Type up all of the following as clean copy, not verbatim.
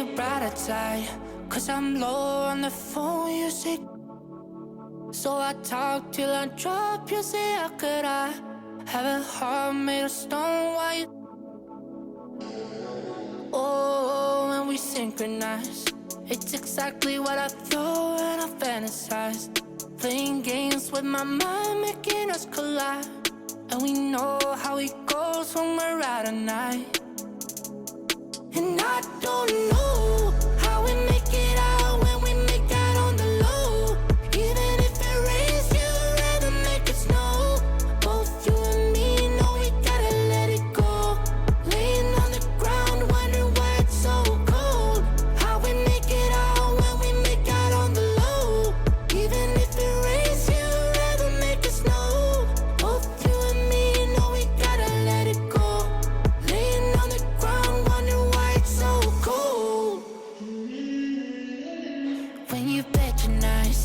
your brighter side, 'cause I'm low on the phone, you say. So I talk till I drop, you say, how could I have a heart made of stone? Why you? Oh, when we synchronize, it's exactly what I thought and I fantasized. Playing games with my mind, making us collide. And we know how it goes when we're out at night. And I don't know how we make it out when we make out on the low. Even if it rains, you'd rather make it snow. Both you and me know we gotta let it go. Laying on the ground, wondering why it's so cold. How we make it out when we make out on the low. Even if it rains, you'd rather make it snow. Both you and me know we gotta let it go. Laying on the ground, wondering why it's so cold. When you bet you're nice,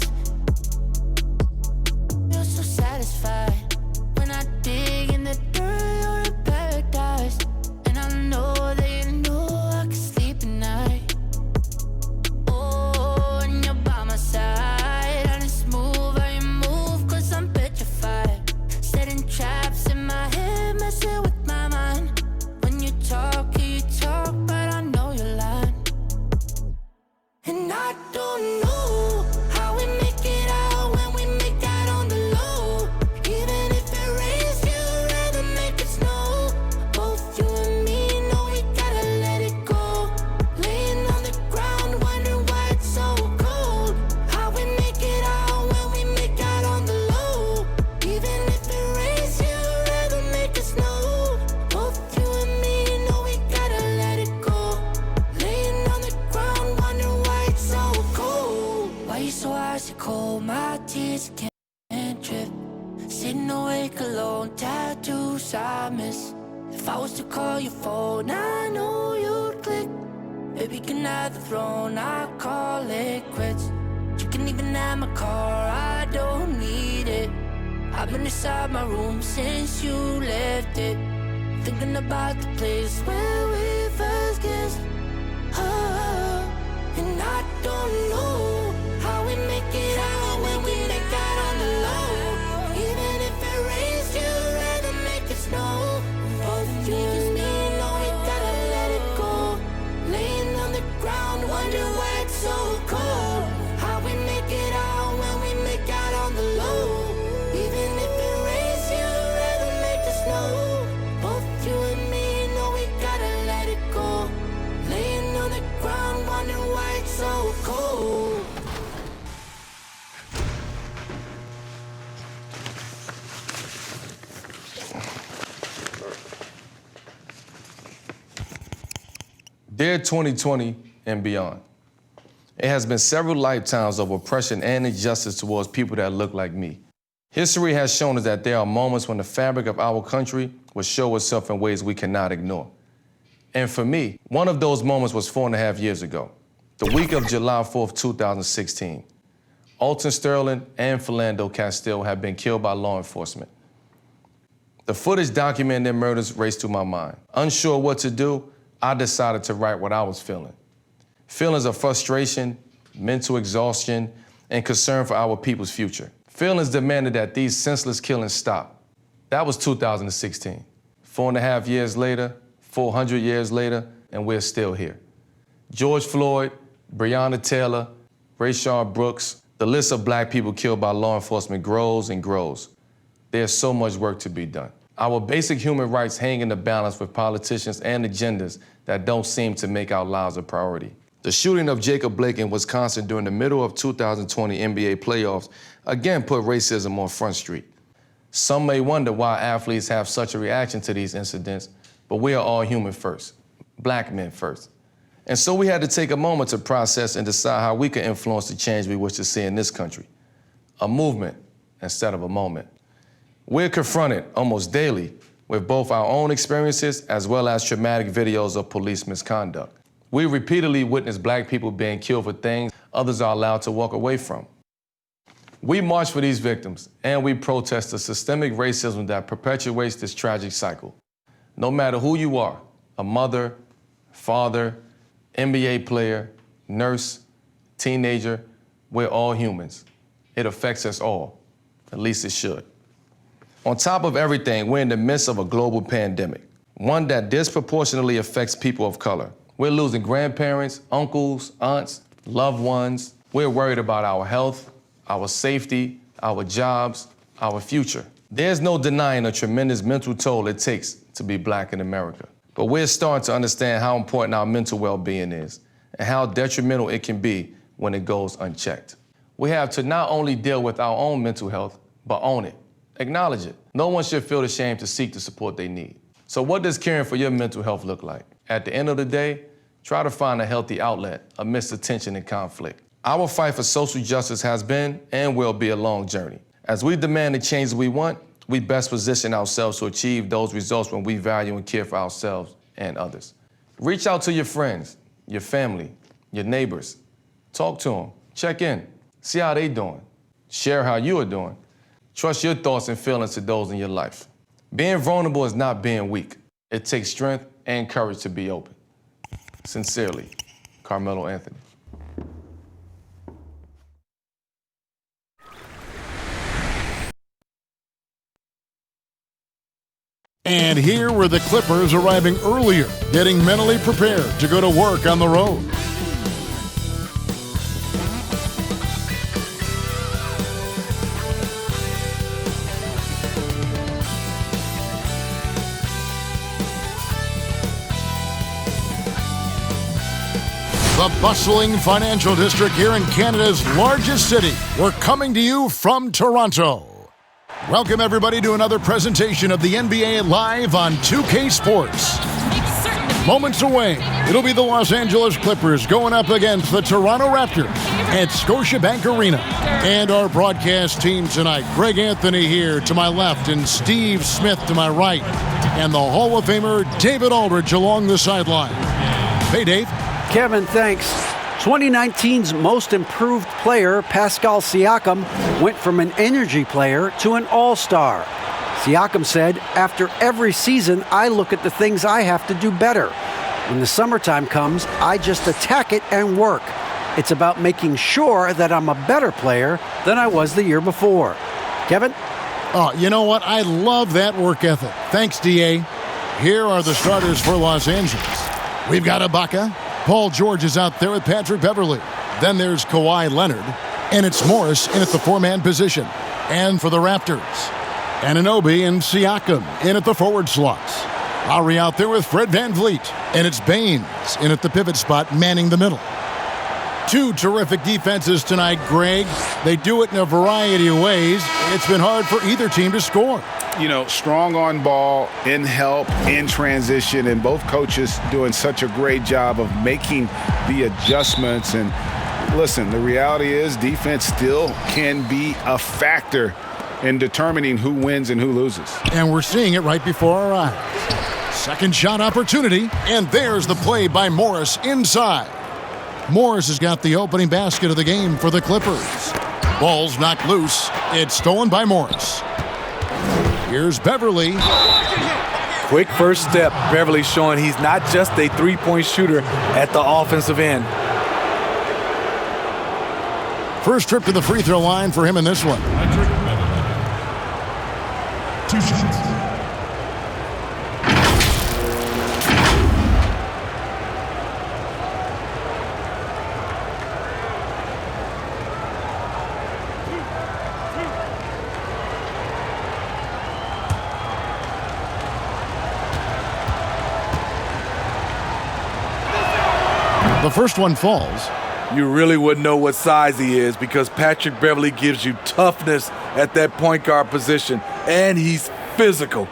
you're so satisfied. When I dig in the dirt, you're in paradise. And I know that you know I can sleep at night. Oh, and you're by my side. I just move how you move, 'cause I'm petrified. Setting traps in my head, messing with my mind. When you talk, but I know you're lying. And I don't know how we make it out when we make out on the low. Even if it rains, you'd rather make it snow. Both you and me know we gotta let it go. Laying on the ground, wondering why it's so cold. How we make it out when we make out on the low. Even if it rains, you'd rather make it snow. Both you and me know we gotta let it go. Laying on the ground, wondering why it's so cold. Why you so icy cold? My tears can't drip. Sitting awake alone, tattoos I miss. If I was to call your phone, I know you'd click. Baby, can I have the throne? I call it quits. You can even have my car, I don't need it. I've been inside my room since you left it, thinking about the place where we first kissed. Oh, and I don't know how we make it out when we make out on the low. Even if it rains, you'd rather make it snow. Both you and me know we gotta let it go. Laying on the ground, wondering why it's so cold. How we make it out when we make out on the low. Even if it rains, you'd rather make it snow. Both you and me know we gotta let it go. Laying on the ground, wondering why it's so cold. Dear 2020 and beyond, it has been several lifetimes of oppression and injustice towards people that look like me. History has shown us that there are moments when the fabric of our country will show itself in ways we cannot ignore. And for me, one of those moments was 4.5 years ago, the week of July 4th, 2016. Alton Sterling and Philando Castile have been killed by law enforcement. The footage documenting their murders raced through my mind. Unsure what to do, I decided to write what I was feeling. Feelings of frustration, mental exhaustion, and concern for our people's future. Feelings demanded that these senseless killings stop. That was 2016. 4.5 years later, 400 years later, and we're still here. George Floyd, Breonna Taylor, Rayshard Brooks, the list of black people killed by law enforcement grows and grows. There's so much work to be done. Our basic human rights hang in the balance with politicians and agendas that don't seem to make our lives a priority. The shooting of Jacob Blake in Wisconsin during the middle of 2020 NBA playoffs again put racism on Front Street. Some may wonder why athletes have such a reaction to these incidents, but we are all human first, black men first. And so we had to take a moment to process and decide how we can influence the change we wish to see in this country. A movement instead of a moment. We're confronted almost daily with both our own experiences as well as traumatic videos of police misconduct. We repeatedly witness black people being killed for things others are allowed to walk away from. We march for these victims, and we protest the systemic racism that perpetuates this tragic cycle. No matter who you are, a mother, father, NBA player, nurse, teenager, we're all humans. It affects us all. At least it should. On top of everything, we're in the midst of a global pandemic, one that disproportionately affects people of color. We're losing grandparents, uncles, aunts, loved ones. We're worried about our health, our safety, our jobs, our future. There's no denying the tremendous mental toll it takes to be Black in America. But we're starting to understand how important our mental well-being is and how detrimental it can be when it goes unchecked. We have to not only deal with our own mental health, but own it. Acknowledge it. No one should feel ashamed to seek the support they need. So what does caring for your mental health look like? At the end of the day, try to find a healthy outlet amidst the tension and conflict. Our fight for social justice has been and will be a long journey. As we demand the changes we want, we best position ourselves to achieve those results when we value and care for ourselves and others. Reach out to your friends, your family, your neighbors. Talk to them, check in, see how they doing. Share how you are doing. Trust your thoughts and feelings to those in your life. Being vulnerable is not being weak. It takes strength and courage to be open. Sincerely, Carmelo Anthony. And here were the Clippers arriving earlier, getting mentally prepared to go to work on the road. The bustling financial district here in Canada's largest city. We're coming to you from Toronto. Welcome, everybody, to another presentation of the NBA live on 2K Sports. Moments away, it'll be the Los Angeles Clippers going up against the Toronto Raptors at Scotiabank Arena. And our broadcast team tonight, Greg Anthony here to my left and Steve Smith to my right. And the Hall of Famer David Aldridge along the sideline. Hey, Dave. Kevin, thanks. 2019's most improved player, Pascal Siakam, went from an energy player to an all-star. Siakam said, "After every season, I look at the things I have to do better. When the summertime comes, I just attack it and work. It's about making sure that I'm a better player than I was the year before." Kevin? Oh, you know what? I love that work ethic. Thanks, D.A. Here are the starters for Los Angeles. We've got Ibaka. Paul George is out there with Patrick Beverley. Then there's Kawhi Leonard. And it's Morris in at the four-man position. And for the Raptors, Anunoby and Siakam in at the forward slots. Lowry out there with Fred VanVleet. And it's Baines in at the pivot spot, manning the middle. Two terrific defenses tonight, Greg. They do it in a variety of ways. It's been hard for either team to score. You know, strong on ball, in help, in transition, and both coaches doing such a great job of making the adjustments. And listen, the reality is defense still can be a factor in determining who wins and who loses. And we're seeing it right before our eyes. Second shot opportunity, and there's the play by Morris inside. Morris has got the opening basket of the game for the Clippers. Ball's knocked loose. It's stolen by Morris. Here's Beverley. Quick first step. Beverley showing he's not just a three-point shooter at the offensive end. First trip to the free throw line for him in this one. 2 shots. The first one falls. You really wouldn't know what size he is because Patrick Beverley gives you toughness at that point guard position, and he's physical.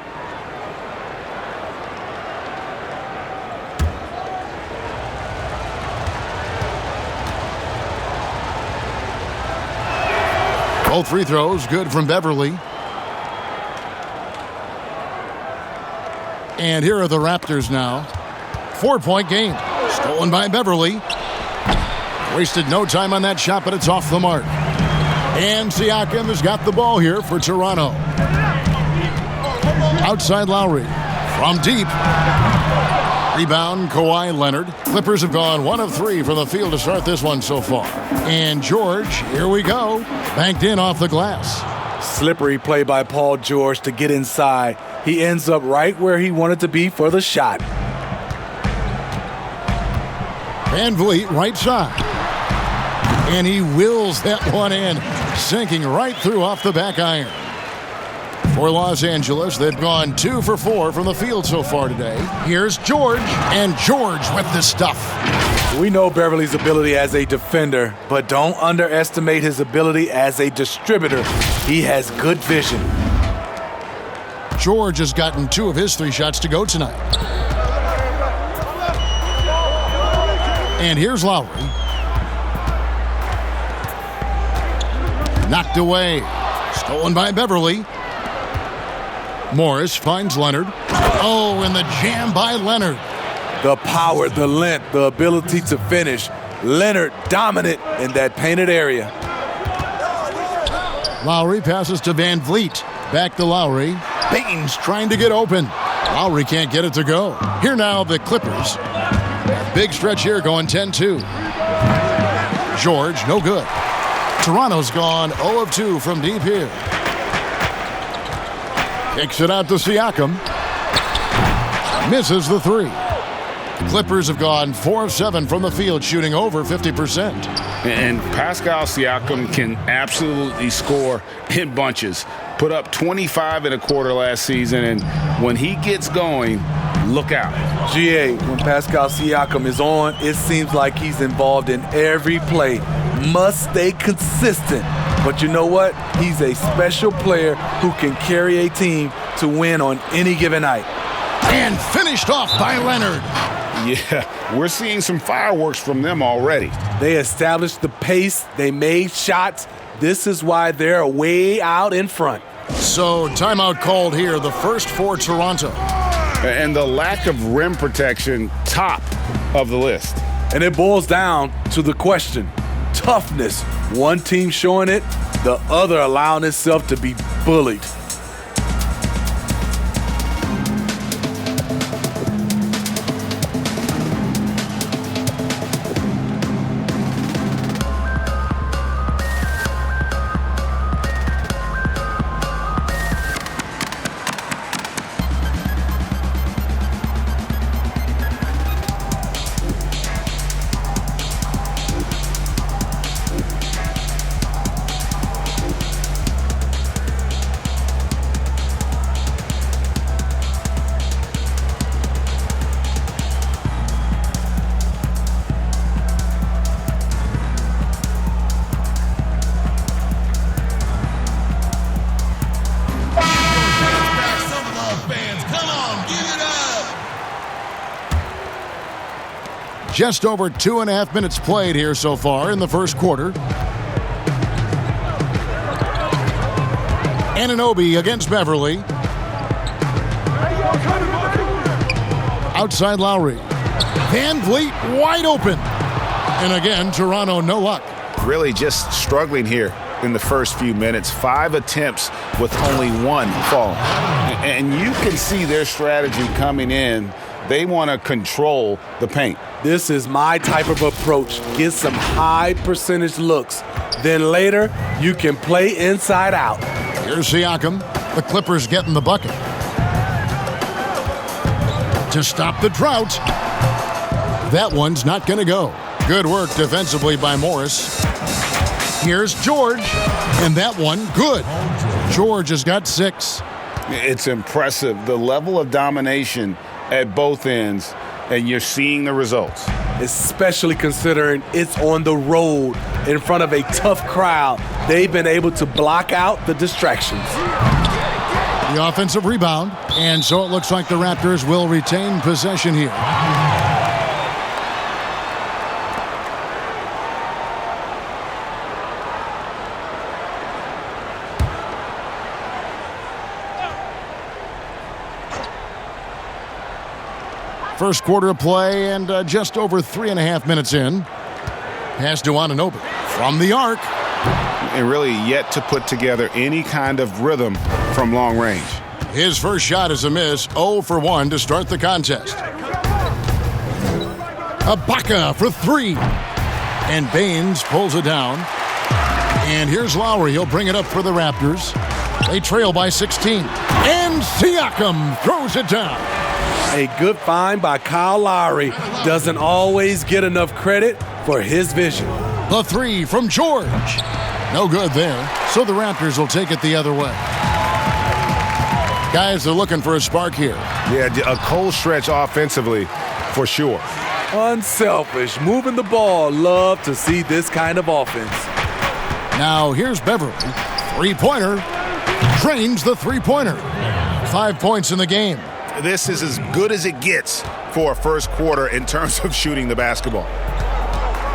Both free throws good from Beverley. And here are the Raptors now. 4-point game. Stolen by Beverley. Wasted no time on that shot, but it's off the mark. And Siakam has got the ball here for Toronto. Outside Lowry. From deep. Rebound, Kawhi Leonard. Clippers have gone 1 of 3 from the field to start this one so far. And George, here we go, banked in off the glass. Slippery play by Paul George to get inside. He ends up right where he wanted to be for the shot. Van Vliet, right side. And he wills that one in, sinking right through off the back iron. For Los Angeles, they've gone 2 for 4 from the field so far today. Here's George, and George with the stuff. We know Beverley's ability as a defender, but don't underestimate his ability as a distributor. He has good vision. George has gotten 2 of his 3 shots to go tonight. And here's Lowry. Knocked away. Stolen by Beverley. Morris finds Leonard. Oh, and the jam by Leonard. The power, the length, the ability to finish. Leonard dominant in that painted area. Lowry passes to Van Vliet. Back to Lowry. Baines trying to get open. Lowry can't get it to go. Here now, the Clippers. Big stretch here going 10-2. George, no good. Toronto's gone 0 of 2 from deep here. Kicks it out to Siakam. Misses the 3. The Clippers have gone 4 of 7 from the field, shooting over 50%. And Pascal Siakam can absolutely score in bunches. Put up 25 in a quarter last season, and when he gets going, look out. GA, when Pascal Siakam is on, it seems like he's involved in every play. Must stay consistent. But you know what? He's a special player who can carry a team to win on any given night. And finished off by Leonard. Yeah, we're seeing some fireworks from them already. They established the pace. They made shots. This is why they're way out in front. So timeout called here, the first for Toronto. And the lack of rim protection, top of the list. And it boils down to the question. Toughness. One team showing it, the other allowing itself to be bullied. Just over 2.5 minutes played here so far in the first quarter. Anunoby against Beverley. Outside Lowry. Van Vliet wide open. And again, Toronto no luck. Really just struggling here in the first few minutes. 5 attempts with only 1 fall. And you can see their strategy coming in. They want to control the paint. This is my type of approach. Get some high percentage looks. Then later, you can play inside out. Here's Siakam. The Clippers getting the bucket. To stop the drought. That one's not going to go. Good work defensively by Morris. Here's George. And that one, good. George has got 6. It's impressive, the level of domination at both ends, and you're seeing the results. Especially considering it's on the road in front of a tough crowd. They've been able to block out the distractions. The offensive rebound, and so it looks like the Raptors will retain possession here. First quarter of play and just over 3.5 minutes in. Pass to Anunoby from the arc. And really yet to put together any kind of rhythm from long range. His first shot is a miss, 0 for 1 to start the contest. Ibaka for three. And Baines pulls it down. And here's Lowry. He'll bring it up for the Raptors. They trail by 16. And Siakam throws it down. A good find by Kyle Lowry. Doesn't always get enough credit for his vision. The three from George. No good there. So the Raptors will take it the other way. Guys are looking for a spark here. Yeah, a cold stretch offensively for sure. Unselfish, moving the ball. Love to see this kind of offense. Now here's Beverley. Three-pointer. Drains the three-pointer. 5 points in the game. This is as good as it gets for a first quarter in terms of shooting the basketball.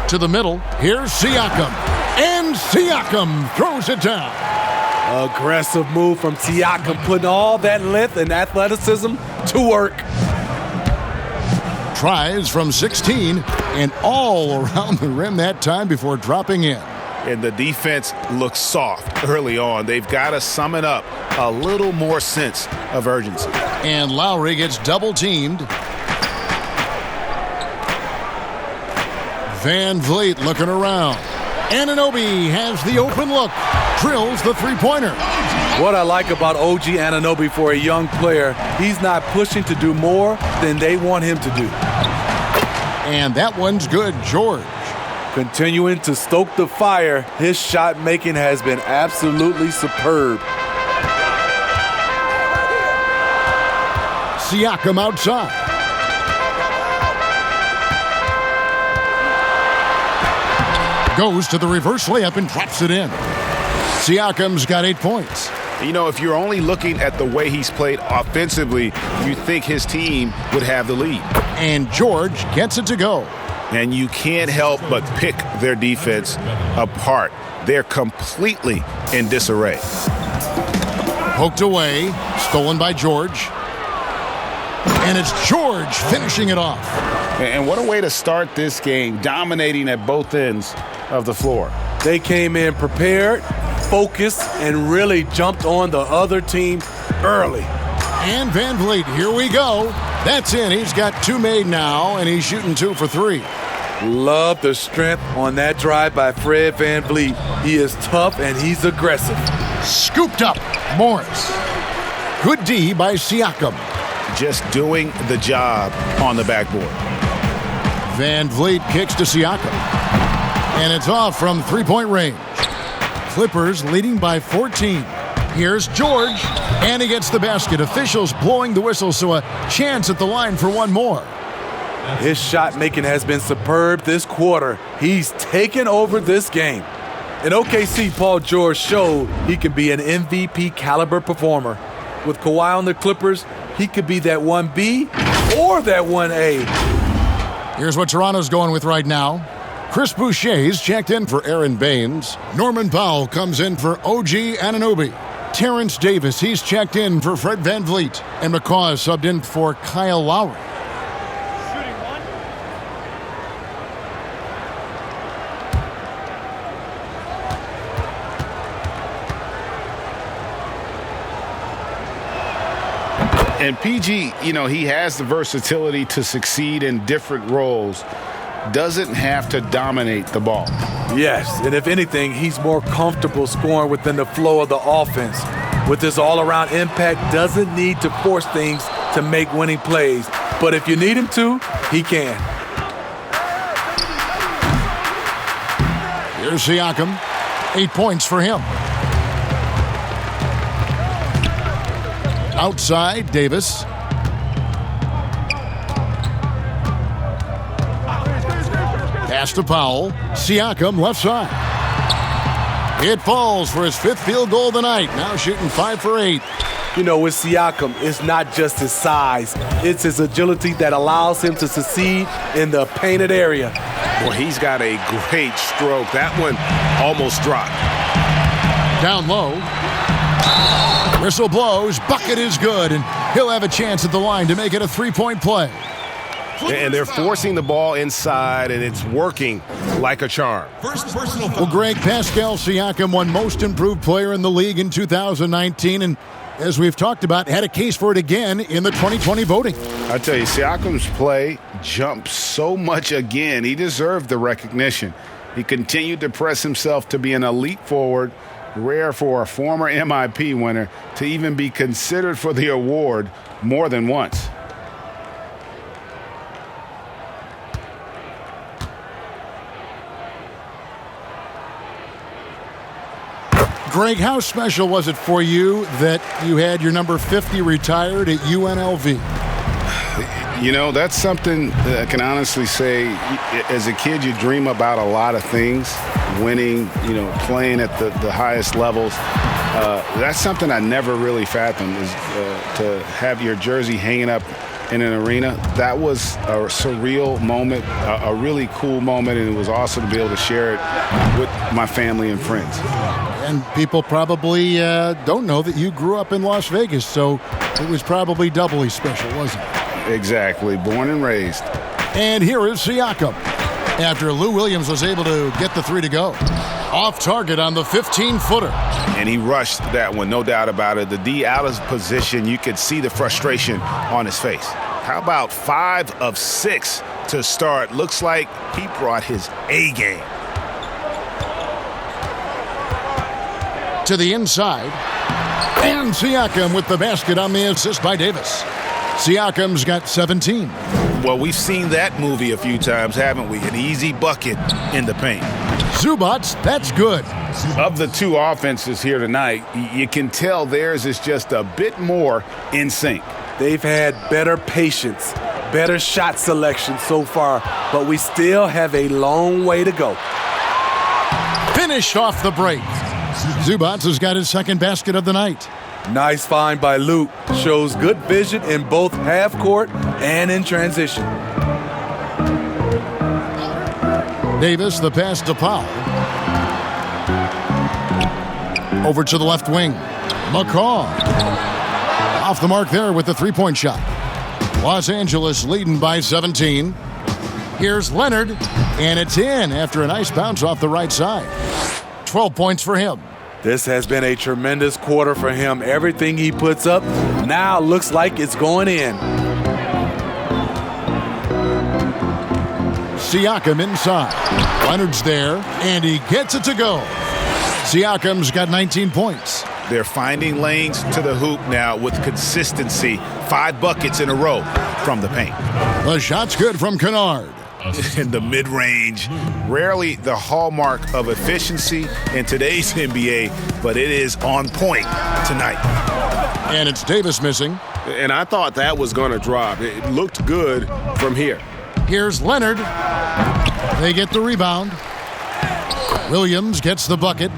To the middle. Here's Siakam. And Siakam throws it down. Aggressive move from Siakam, putting all that length and athleticism to work. Tries from 16 and all around the rim that time before dropping in. And the defense looks soft early on. They've got to sum it up. A little more sense of urgency. And Lowry gets double-teamed. Van Vliet looking around. Anunoby has the open look. Drills the three-pointer. What I like about OG Anunoby for a young player, he's not pushing to do more than they want him to do. And that one's good, George. Continuing to stoke the fire, his shot making has been absolutely superb. Siakam outside. Goes to the reverse layup and drops it in. Siakam's got 8 points. You know, if you're only looking at the way he's played offensively, you think his team would have the lead. And George gets it to go. And you can't help but pick their defense apart. They're completely in disarray. Poked away, stolen by George. And it's George finishing it off. And what a way to start this game, dominating at both ends of the floor. They came in prepared, focused, and really jumped on the other team early. And Van Vliet, here we go. That's in. He's got 2 made now, and he's shooting 2 for 3. Love the strength on that drive by Fred Van Vliet. He is tough and he's aggressive. Scooped up, Morris. Good D by Siakam. Just doing the job on the backboard. Van Vliet kicks to Siakam. And it's off from three-point range. Clippers leading by 14. Here's George. And he gets the basket. Officials blowing the whistle, so a chance at the line for one more. His shot making has been superb this quarter. He's taken over this game. In OKC, Paul George showed he can be an MVP caliber performer. With Kawhi on the Clippers, he could be that 1B or that 1A. Here's what Toronto's going with right now. Chris Boucher's checked in for Aaron Baines. Norman Powell comes in for OG Anunoby. Terrence Davis, he's checked in for Fred Van Vliet. And McCaw is subbed in for Kyle Lowry. And PG, you know, he has the versatility to succeed in different roles. Doesn't have to dominate the ball. Yes, and if anything, he's more comfortable scoring within the flow of the offense. With his all-around impact, doesn't need to force things to make winning plays. But if you need him to, he can. Here's Siakam. 8 points for him. Outside, Davis. Pass to Powell. Siakam left side. It falls for his 5th field goal of the night. Now shooting 5 for 8. You know, with Siakam, it's not just his size. It's his agility that allows him to succeed in the painted area. Well, he's got a great stroke. That one almost dropped. Down low. Whistle blows. Bucket is good, and he'll have a chance at the line to make it a 3-point play. And they're forcing the ball inside, and it's working like a charm. Well, Greg, Pascal Siakam won Most Improved Player in the league in 2019, and as we've talked about, had a case for it again in the 2020 voting. I tell you, Siakam's play jumped so much again. He deserved the recognition. He continued to press himself to be an elite forward, rare for a former MIP winner to even be considered for the award more than once. Greg, how special was it for you that you had your number 50 retired at UNLV? You know, that's something that I can honestly say. As a kid, you dream about a lot of things, winning, playing at the highest levels. That's something I never really fathomed, is to have your jersey hanging up in an arena. That was a surreal moment, a really cool moment, and it was awesome to be able to share it with my family and friends. And people probably don't know that you grew up in Las Vegas, so it was probably doubly special, wasn't it? Exactly. Born and raised. And here is Siakam. After Lou Williams was able to get the three to go. Off target on the 15-footer. And he rushed that one, no doubt about it. The D out of position, you could see the frustration on his face. How about 5 of 6 to start? Looks like he brought his A game. To the inside. And Siakam with the basket on the assist by Davis. Siakam's got 17. Well, we've seen that movie a few times, haven't we? An easy bucket in the paint. Zubats, that's good. Of the two offenses here tonight, you can tell theirs is just a bit more in sync. They've had better patience, better shot selection so far, but we still have a long way to go. Finished off the break. Zubats has got his second basket of the night. Nice find by Luke. Shows good vision in both half court and in transition. Davis, the pass to Powell. Over to the left wing. McCaw. Off the mark there with the three-point shot. Los Angeles leading by 17. Here's Leonard, and it's in after a nice bounce off the right side. 12 points for him. This has been a tremendous quarter for him. Everything he puts up now looks like it's going in. Siakam inside. Leonard's there, and he gets it to go. Siakam's got 19 points. They're finding lanes to the hoop now with consistency. 5 buckets in a row from the paint. The shot's good from Kennard. In the mid-range, rarely the hallmark of efficiency in today's NBA, but it is on point tonight. And it's Davis missing. And I thought that was going to drop. It looked good from here. Here's Leonard. They get the rebound. Williams gets the bucket.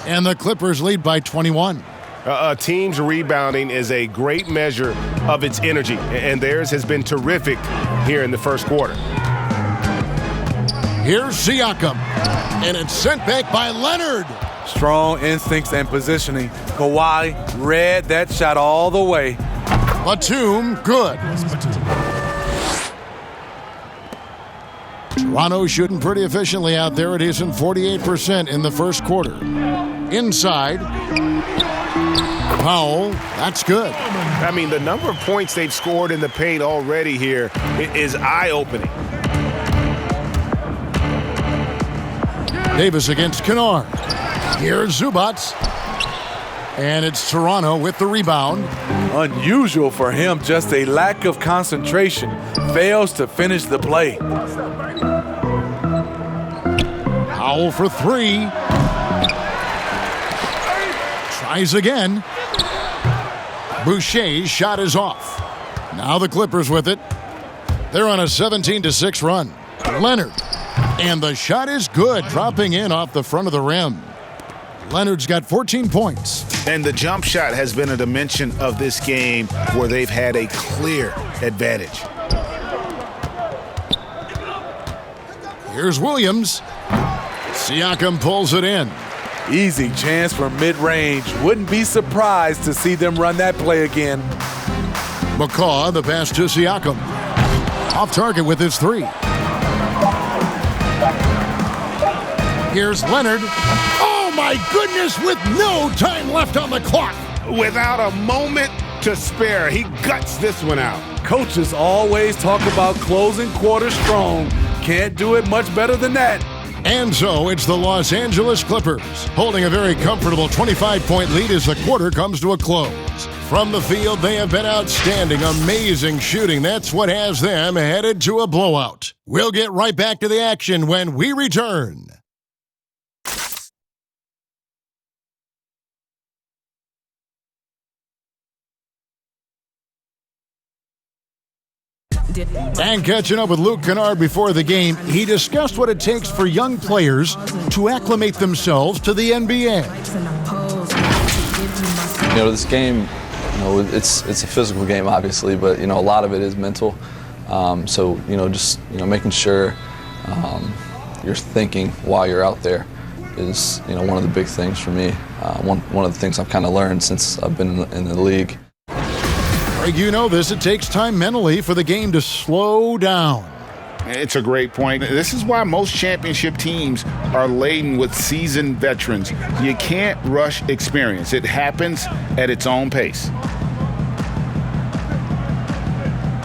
And the Clippers lead by 21. A team's rebounding is a great measure of its energy, and theirs has been terrific here in the first quarter. Here's Siakam, and it's sent back by Leonard. Strong instincts and positioning. Kawhi read that shot all the way. Batum, good. Toronto shooting pretty efficiently out there. It is in 48% in the first quarter. Inside. Powell, that's good. I mean, the number of points they've scored in the paint already here is eye-opening. Davis against Kennard. Here's Zubats. And it's Toronto with the rebound. Unusual for him, just a lack of concentration. Fails to finish the play. Powell for 3. Tries again. Boucher's shot is off. Now the Clippers with it. They're on a 17-6 run. Leonard. And the shot is good, dropping in off the front of the rim. Leonard's got 14 points. And the jump shot has been a dimension of this game where they've had a clear advantage. Here's Williams. Siakam pulls it in. Easy chance for mid-range. Wouldn't be surprised to see them run that play again. McCaw, the pass to Siakam. Off target with his three. Here's Leonard. Oh, my goodness, with no time left on the clock. Without a moment to spare, he guts this one out. Coaches always talk about closing quarters strong. Can't do it much better than that. And so it's the Los Angeles Clippers holding a very comfortable 25-point lead as the quarter comes to a close. From the field, they have been outstanding, amazing shooting. That's what has them headed to a blowout. We'll get right back to the action when we return. And catching up with Luke Kennard before the game, he discussed what it takes for young players to acclimate themselves to the NBA. This game, it's a physical game, obviously, but, a lot of it is mental. So, making sure you're thinking while you're out there is, one of the big things for me. One of the things I've kind of learned since I've been in the league. You know this, it takes time mentally for the game to slow down. It's a great point. This is why most championship teams are laden with seasoned veterans. You can't rush experience. It happens at its own pace.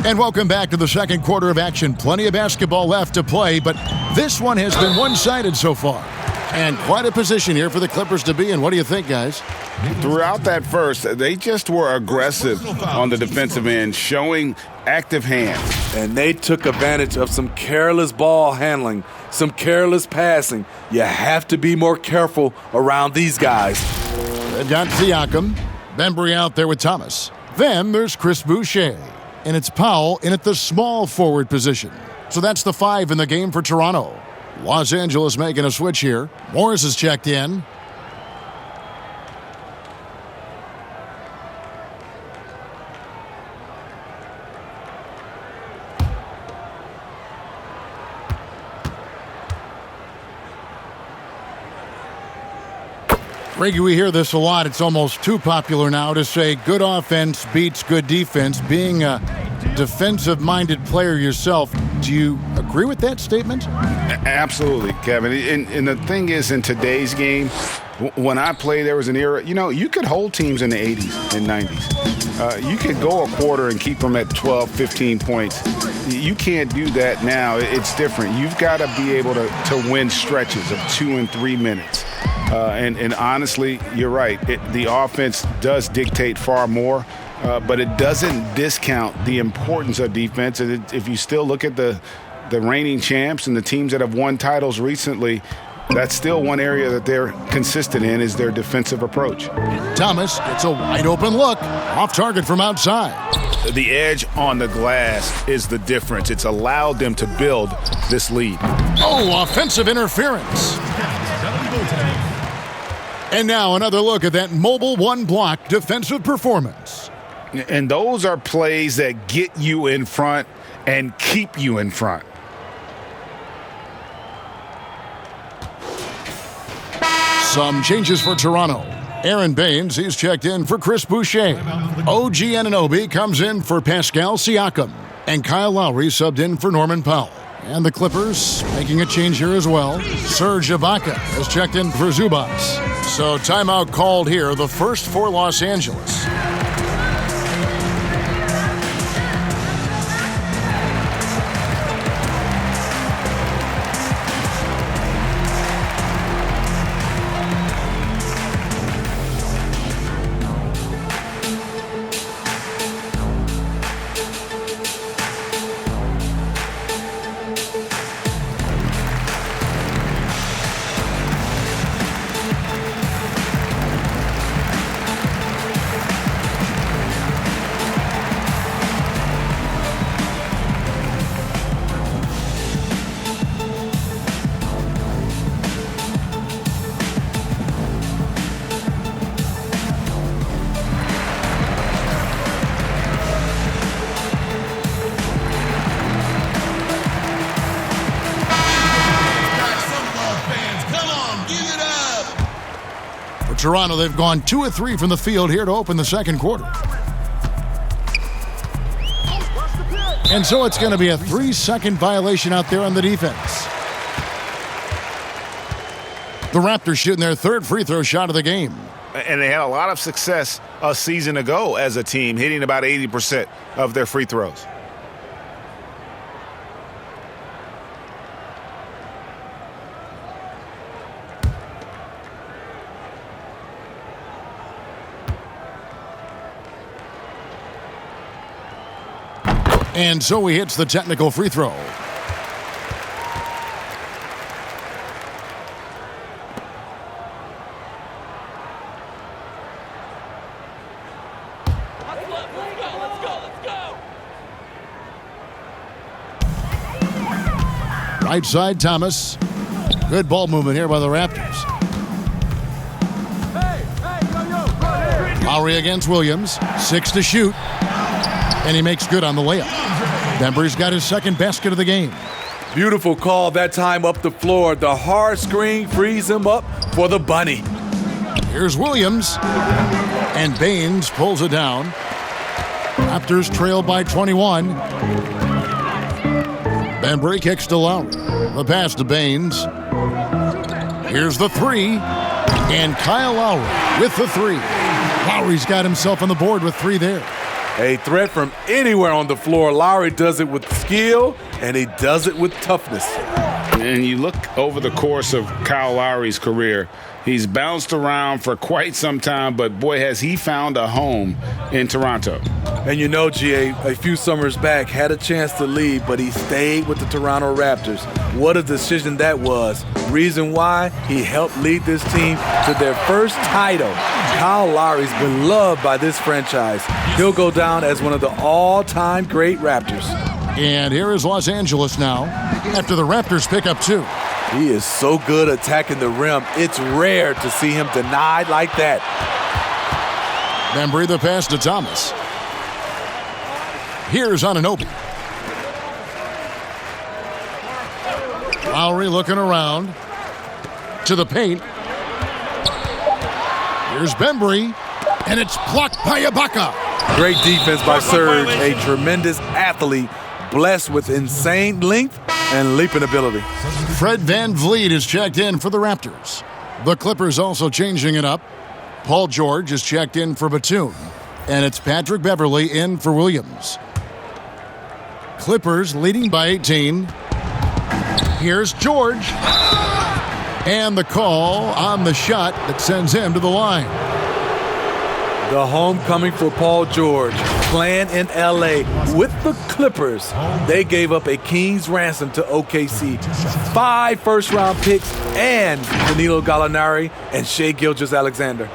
And welcome back to the second quarter of action. Plenty of basketball left to play, but this one has been one-sided so far. And quite a position here for the Clippers to be in. What do you think, guys? Throughout that first, they just were aggressive on the defensive end, showing active hands. And they took advantage of some careless ball handling, some careless passing. You have to be more careful around these guys. Got Siakam. Beverley out there with Thomas. Then there's Chris Boucher. And it's Powell in at the small forward position. So that's the 5 in the game for Toronto. Los Angeles making a switch here. Morris is checked in. Reggie, we hear this a lot. It's almost too popular now to say good offense beats good defense. Being a defensive-minded player yourself, do you agree with that statement? Absolutely, Kevin. And the thing is, in today's game, when I played, there was an era, you could hold teams in the 80s and 90s. You could go a quarter and keep them at 12, 15 points. You can't do that now. It's different. You've got to be able to win stretches of 2 and 3 minutes. And honestly, you're right. The offense does dictate far more, but it doesn't discount the importance of defense. And if you still look at the reigning champs and the teams that have won titles recently, that's still one area that they're consistent in is their defensive approach. Thomas gets a wide open look. Off target from outside. The edge on the glass is the difference. It's allowed them to build this lead. Oh, offensive interference. And now another look at that mobile one-block defensive performance. And those are plays that get you in front and keep you in front. Some changes for Toronto. Aaron Baines, he's checked in for Chris Boucher. OG Anunoby comes in for Pascal Siakam. And Kyle Lowry subbed in for Norman Powell. And the Clippers making a change here as well. Serge Ibaka has checked in for Zubats. So timeout called here, the first for Los Angeles. Toronto, they've gone 2 of 3 from the field here to open the second quarter. And so it's going to be a 3-second violation out there on the defense. The Raptors shooting their third free throw shot of the game. And they had a lot of success a season ago as a team, hitting about 80% of their free throws. And so he hits the technical free throw. Right side, Thomas. Good ball movement here by the Raptors. Lowry against Williams. 6 to shoot. And he makes good on the layup. Bembry's got his second basket of the game. Beautiful call that time up the floor. The hard screen frees him up for the bunny. Here's Williams. And Baines pulls it down. Raptors trail by 21. Bembry kicks to Lowry. The pass to Baines. Here's the three. And Kyle Lowry with the three. Lowry's got himself on the board with 3 there. A threat from anywhere on the floor. Lowry does it with skill, and he does it with toughness. And you look over the course of Kyle Lowry's career, he's bounced around for quite some time, but boy, has he found a home in Toronto. And you know, GA, a few summers back, had a chance to leave, but he stayed with the Toronto Raptors. What a decision that was. Reason why? He helped lead this team to their first title. Kyle Lowry's been loved by this franchise. He'll go down as one of the all-time great Raptors. And here is Los Angeles now after the Raptors pick up 2. He is so good attacking the rim. It's rare to see him denied like that. Bembry the pass to Thomas. Here's Anunoby. Lowry looking around to the paint. Here's Bembry, and it's blocked by Ibaka. Great defense by Serge, a tremendous athlete, blessed with insane length and leaping ability. Fred VanVleet is checked in for the Raptors. The Clippers also changing it up. Paul George is checked in for Batum, and it's Patrick Beverley in for Williams. Clippers leading by 18. Here's George. And the call on the shot that sends him to the line. The homecoming for Paul George, playing in L.A. with the Clippers. They gave up a king's ransom to OKC. 5 first-round picks and Danilo Gallinari and Shai Gilgeous-Alexander.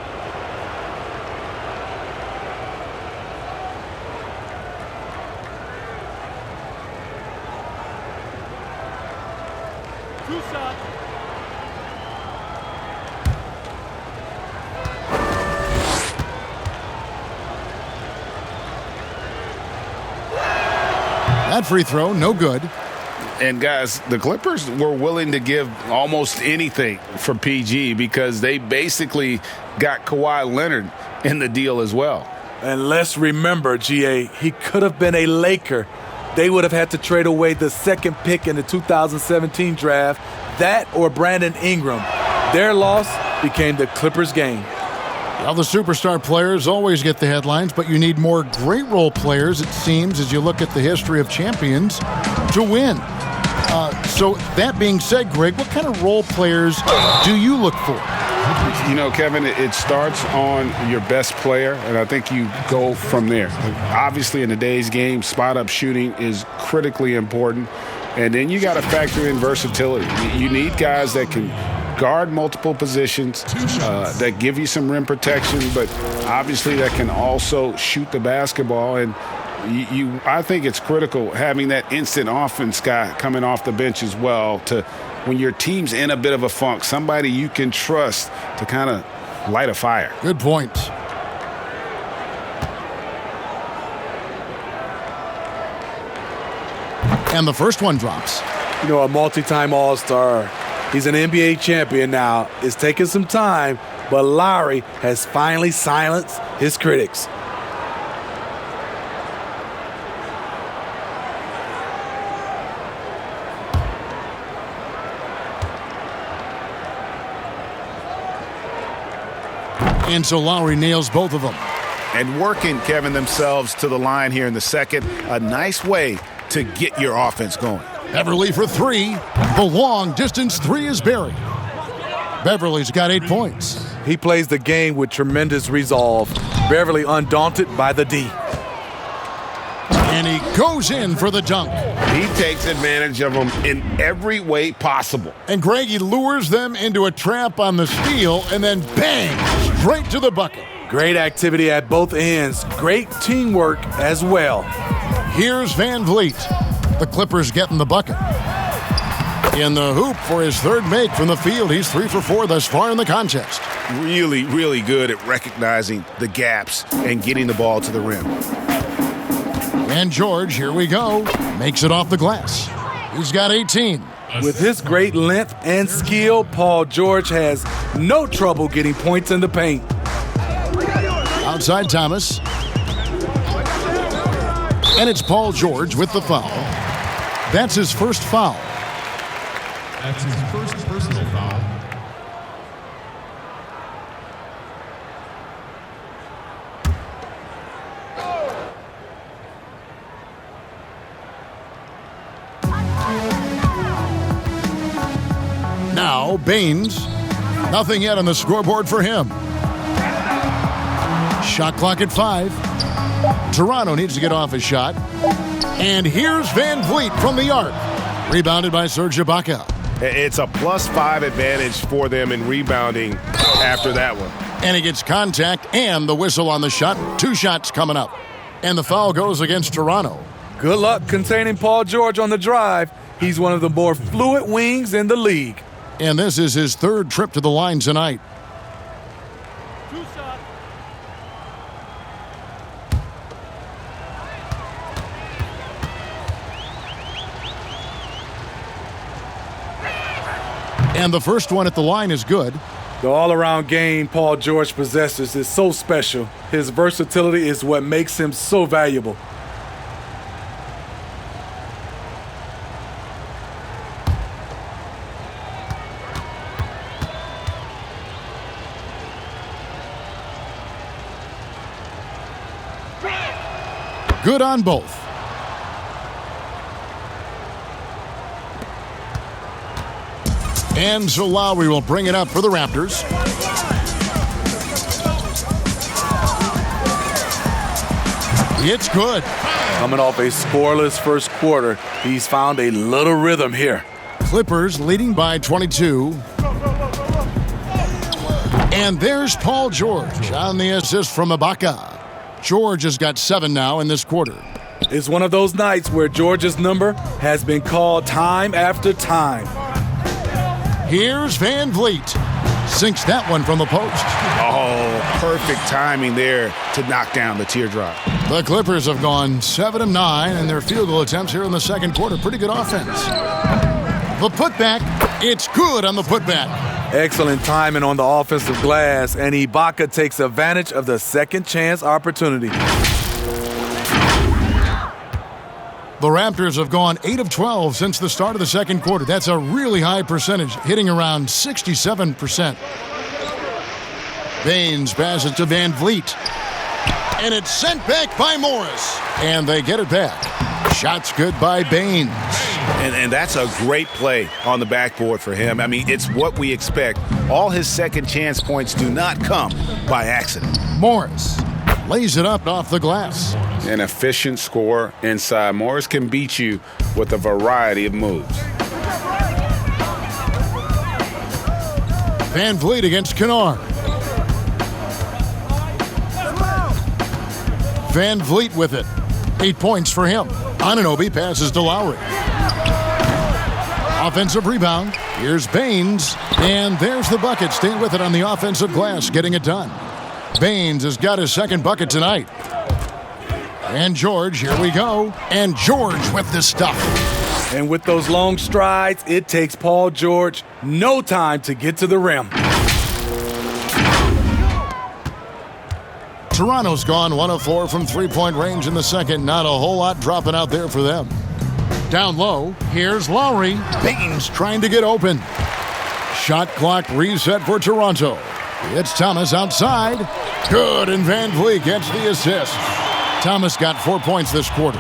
That free throw, no good. And guys, the Clippers were willing to give almost anything for PG because they basically got Kawhi Leonard in the deal as well. And let's remember, GA, he could have been a Laker. They would have had to trade away the second pick in the 2017 draft, that or Brandon Ingram. Their loss became the Clippers' gain. Well, the superstar players always get the headlines, but you need more great role players, it seems, as you look at the history of champions, to win. So that being said, Greg, what kind of role players do you look for? You know, Kevin, it starts on your best player, and I think you go from there. Obviously, in today's game, spot-up shooting is critically important, and then you got to factor in versatility. You need guys that can guard multiple positions, that give you some rim protection, but obviously that can also shoot the basketball. And I think it's critical having that instant offense guy coming off the bench as well to when your team's in a bit of a funk, somebody you can trust to kind of light a fire. Good point. And the first one drops. You know, a multi-time All-Star. He's an NBA champion now. It's taken some time, but Lowry has finally silenced his critics. And so Lowry nails both of them. And working, Kevin, themselves to the line here in the second. A nice way to get your offense going. Beverley for three. The long distance three is buried. Beverley's got 8 points. He plays the game with tremendous resolve. Beverley undaunted by the D. And he goes in for the dunk. He takes advantage of them in every way possible. And Greg, he lures them into a trap on the steal and then bang, straight to the bucket. Great activity at both ends. Great teamwork as well. Here's Van Vliet. The Clippers getting the bucket. In the hoop for his third make from the field. He's 3 for 4 thus far in the contest. Really, really good at recognizing the gaps and getting the ball to the rim. And George, here we go, makes it off the glass. He's got 18. With his great length and skill, Paul George has no trouble getting points in the paint. Outside Thomas. And it's Paul George with the foul. That's his first foul. That's his first personal foul. Now, Baines. Nothing yet on the scoreboard for him. Shot clock at 5. Toronto needs to get off a shot. And here's Van Vliet from the arc. Rebounded by Serge Ibaka. It's a +5 advantage for them in rebounding after that one. And he gets contact and the whistle on the shot. 2 shots coming up. And the foul goes against Toronto. Good luck containing Paul George on the drive. He's one of the more fluid wings in the league. And this is his third trip to the line tonight. And the first one at the line is good. The all-around game Paul George possesses is so special. His versatility is what makes him so valuable. Good on both. And so Lowry will bring it up for the Raptors. It's good. Coming off a scoreless first quarter, he's found a little rhythm here. Clippers leading by 22. And there's Paul George on the assist from Ibaka. George has got 7 now in this quarter. It's one of those nights where George's number has been called time after time. Here's Van Vliet. Sinks that one from the post. Oh, perfect timing there to knock down the teardrop. The Clippers have gone 7 of 9 in their field goal attempts here in the second quarter. Pretty good offense. The putback, it's good on the putback. Excellent timing on the offensive glass, and Ibaka takes advantage of the second chance opportunity. The Raptors have gone 8 of 12 since the start of the second quarter. That's a really high percentage, hitting around 67%. Baines passes to Van Vliet. And it's sent back by Morris. And they get it back. Shots good by Baines. And that's a great play on the backboard for him. I mean, it's what we expect. All his second chance points do not come by accident. Morris lays it up off the glass. An efficient scorer inside. Morris can beat you with a variety of moves. Van Vliet against Kennard. Van Vliet with it. 8 points for him. Anunoby passes to Lowry. Offensive rebound. Here's Baines. And there's the bucket. Staying with it on the offensive glass, getting it done. Baines has got his second bucket tonight. And George, here we go. And George with this stuff. And with those long strides, it takes Paul George no time to get to the rim. Toronto's gone 1 of 4 from three-point range in the second. Not a whole lot dropping out there for them. Down low, here's Lowry. Baines trying to get open. Shot clock reset for Toronto. It's Thomas outside. Good, and Van Vliet gets the assist. Thomas got 4 points this quarter.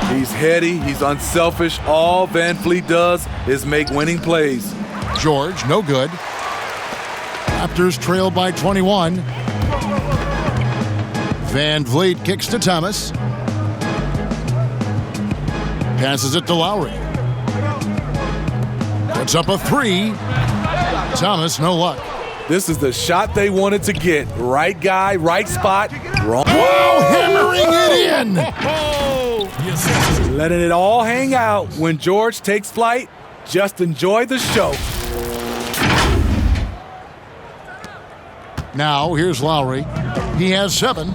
He's heady. He's unselfish. All Van Vliet does is make winning plays. George, no good. Raptors trail by 21. Van Vliet kicks to Thomas. Passes it to Lowry. Puts up a three. Thomas, no luck. This is the shot they wanted to get. Right guy, right spot, wrong. Whoa, hammering it in. Letting it all hang out. When George takes flight, just enjoy the show. Now, here's Lowry. He has 7.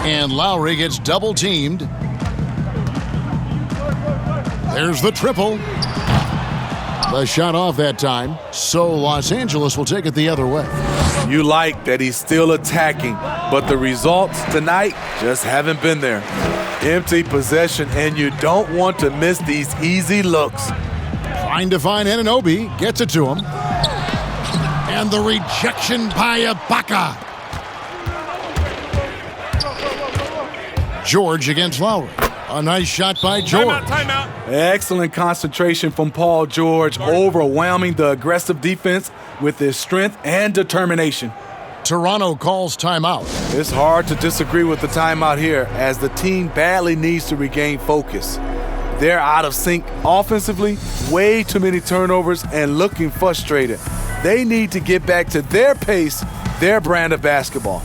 And Lowry gets double-teamed. There's the triple. The shot off that time, so Los Angeles will take it the other way. You like that he's still attacking, but the results tonight just haven't been there. Empty possession, and you don't want to miss these easy looks. Trying to find Anunoby, gets it to him. And the rejection by Ibaka. George against Lowry. A nice shot by George. Timeout. Excellent concentration from Paul George, overwhelming the aggressive defense with his strength and determination. Toronto calls timeout. It's hard to disagree with the timeout here, as the team badly needs to regain focus. They're out of sync offensively, way too many turnovers, and looking frustrated. They need to get back to their pace, their brand of basketball.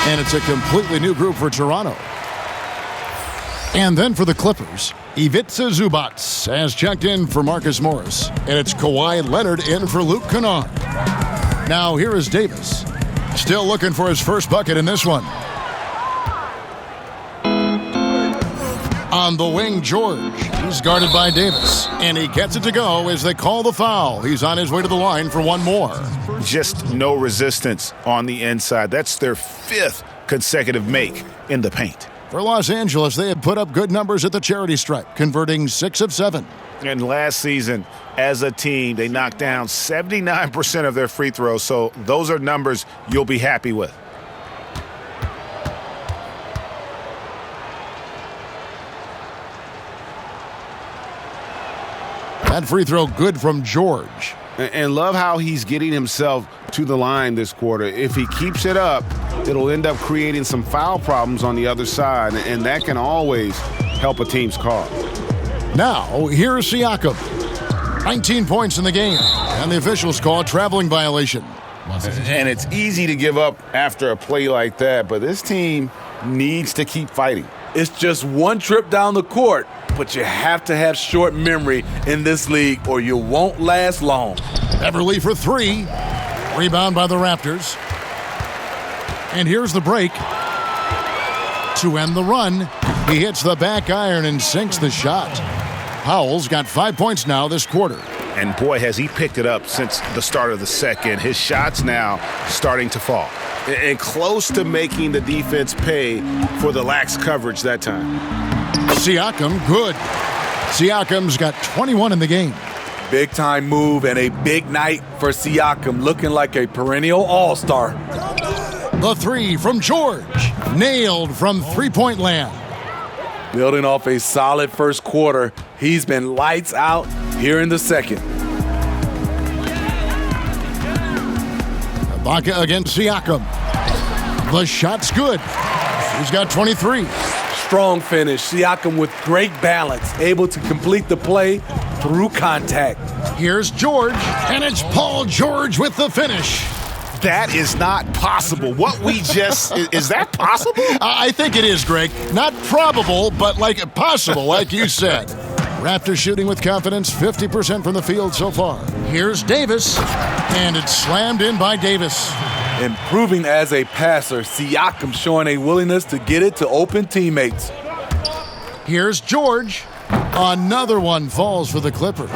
And it's a completely new group for Toronto. And then for the Clippers, Ivica Zubac has checked in for Marcus Morris. And it's Kawhi Leonard in for Luke Kennard. Now here is Davis. Still looking for his first bucket in this one. On the wing, George. He's guarded by Davis. And he gets it to go as they call the foul. He's on his way to the line for one more. Just no resistance on the inside. That's their 5th consecutive make in the paint. For Los Angeles, they had put up good numbers at the charity stripe, converting 6 of 7. And last season, as a team, they knocked down 79% of their free throws, so those are numbers you'll be happy with. That free throw good from George. And love how he's getting himself to the line this quarter. If he keeps it up, it'll end up creating some foul problems on the other side, and that can always help a team's cause. Now, here's Siakam. 19 points in the game, and the officials call a traveling violation. And it's easy to give up after a play like that, but this team needs to keep fighting. It's just one trip down the court, but you have to have short memory in this league or you won't last long. Beverley for 3. Rebound by the Raptors. And here's the break. To end the run, he hits the back iron and sinks the shot. Powell's got 5 points now this quarter. And boy, has he picked it up since the start of the second. His shots now starting to fall. And close to making the defense pay for the lax coverage that time. Siakam, good. Siakam's got 21 in the game. Big time move and a big night for Siakam, looking like a perennial all-star. The 3 from George. Nailed from three-point land. Building off a solid first quarter, he's been lights out here in the second. Ibaka against Siakam. The shot's good. He's got 23. Strong finish. Siakam with great balance, able to complete the play through contact. Here's George, and it's Paul George with the finish. That is not possible. What we just, is that possible? I think it is, Greg. Not probable, but like possible, like you said. Raptors shooting with confidence, 50% from the field so far. Here's Davis, and it's slammed in by Davis. Improving as a passer, Siakam showing a willingness to get it to open teammates. Here's George. Another one falls for the Clippers.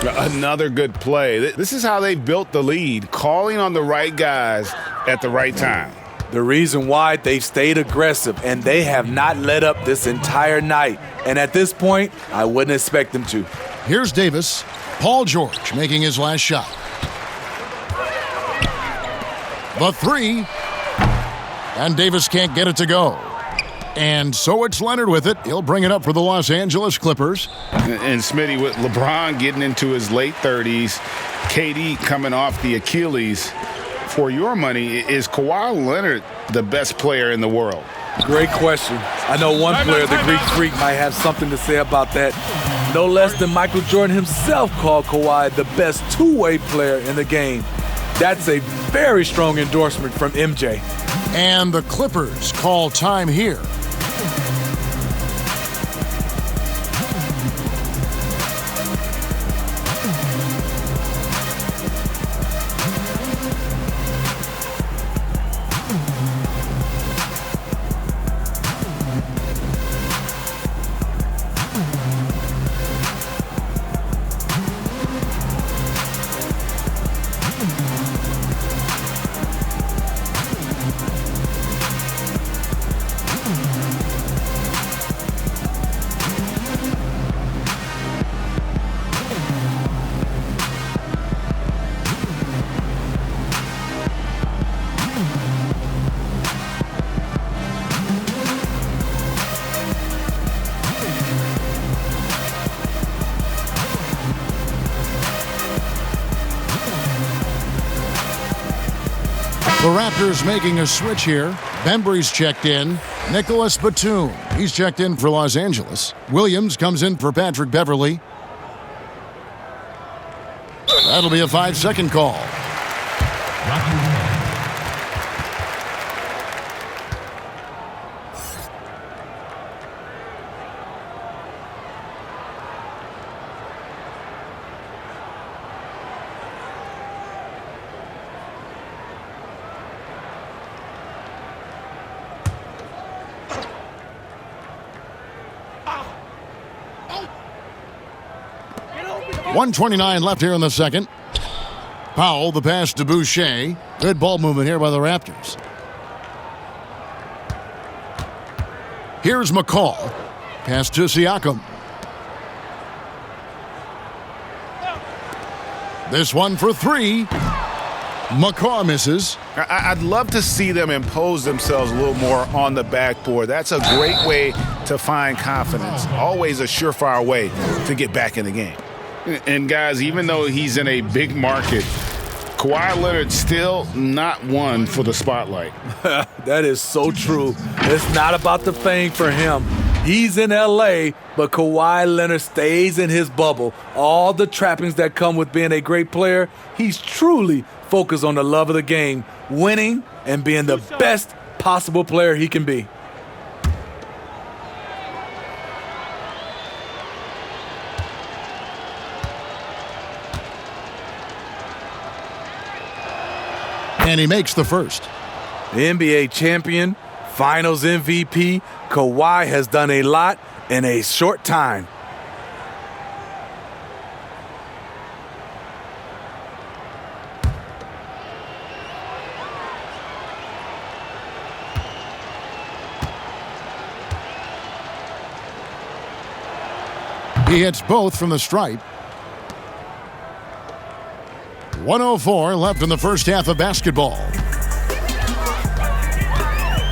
Another good play. This is how they built the lead, calling on the right guys at the right time. The reason why they've stayed aggressive, and they have not let up this entire night. And at this point, I wouldn't expect them to. Here's Davis. Paul George making his last shot. The three. And Davis can't get it to go. And so it's Leonard with it. He'll bring it up for the Los Angeles Clippers. And Smitty, with LeBron getting into his late 30s, KD coming off the Achilles, for your money, is Kawhi Leonard the best player in the world? Great question. I know one player, the Greek Freak, might have something to say about that. No less than Michael Jordan himself called Kawhi the best two-way player in the game. That's a very strong endorsement from MJ. And the Clippers call time here. The Raptors making a switch here. Bembry's checked in. Nicholas Batum, he's checked in for Los Angeles. Williams comes in for Patrick Beverley. That'll be a 5-second call. .129 left here in the second. Powell, the pass to Boucher. Good ball movement here by the Raptors. Here's McCall. Pass to Siakam. This one for three. McCall misses. I'd love to see them impose themselves a little more on the backboard. That's a great way to find confidence. Always a surefire way to get back in the game. And guys, even though he's in a big market, Kawhi Leonard's still not one for the spotlight. That is so true. It's not about the fame for him. He's in L.A., but Kawhi Leonard stays in his bubble. All the trappings that come with being a great player, he's truly focused on the love of the game, winning and being the best possible player he can be. And he makes the first. The NBA champion, Finals MVP, Kawhi has done a lot in a short time. He hits both from the stripe. 1:04 left in the first half of basketball.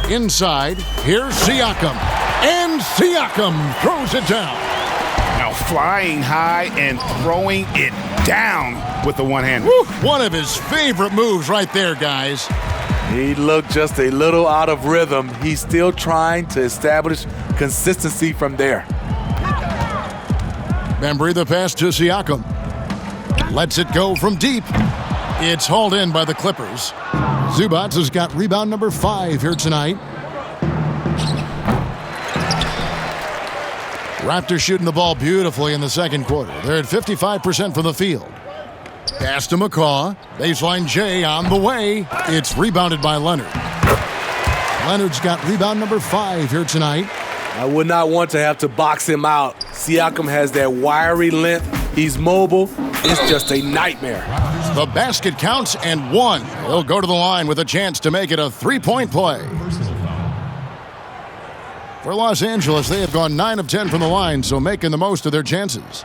Inside, here's Siakam. And Siakam throws it down. Now flying high and throwing it down with the one hand. One of his favorite moves right there, guys. He looked just a little out of rhythm. He's still trying to establish consistency from there. Bembry the pass to Siakam. Lets it go from deep. It's hauled in by the Clippers. Zubac has got rebound number 5 here tonight. Raptors shooting the ball beautifully in the second quarter. They're at 55% from the field. Pass to McCaw. Baseline J on the way. It's rebounded by Leonard. Leonard's got rebound number 5 here tonight. I would not want to have to box him out. Siakam has that wiry length. He's mobile. It's just a nightmare. The basket counts and 1. He'll go to the line with a chance to make it a 3-point play. For Los Angeles, they have gone 9 of 10 from the line, so making the most of their chances.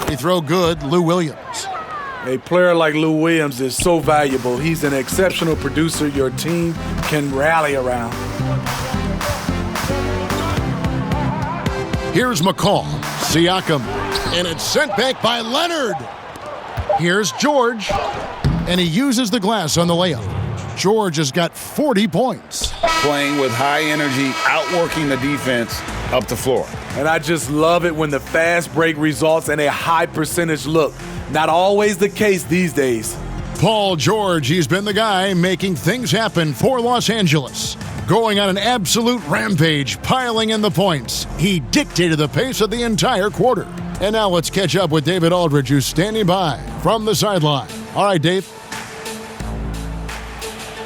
They throw good, Lou Williams. A player like Lou Williams is so valuable. He's an exceptional producer your team can rally around. Here's McCall. Siakam. And it's sent back by Leonard. Here's George. And he uses the glass on the layup. George has got 40 points. Playing with high energy, outworking the defense up the floor. And I just love it when the fast break results in a high percentage look. Not always the case these days. Paul George, he's been the guy making things happen for Los Angeles. Going on an absolute rampage, piling in the points. He dictated the pace of the entire quarter. And now let's catch up with David Aldridge, who's standing by from the sideline. All right, Dave.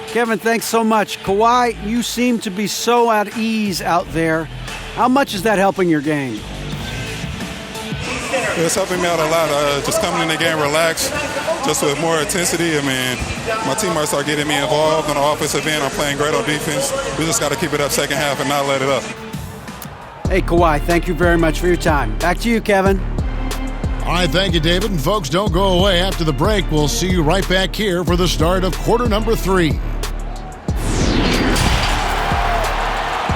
Kevin, thanks so much. Kawhi, you seem to be so at ease out there. How much is that helping your game? It's helping me out a lot. Just coming in the game relaxed, just with more intensity. I mean, my teammates are getting me involved on the offensive end. I'm playing great on defense. We just got to keep it up second half and not let it up. Hey, Kawhi, thank you very much for your time. Back to you, Kevin. All right, thank you, David. And folks, don't go away. After the break, we'll see you right back here for the start of quarter number 3.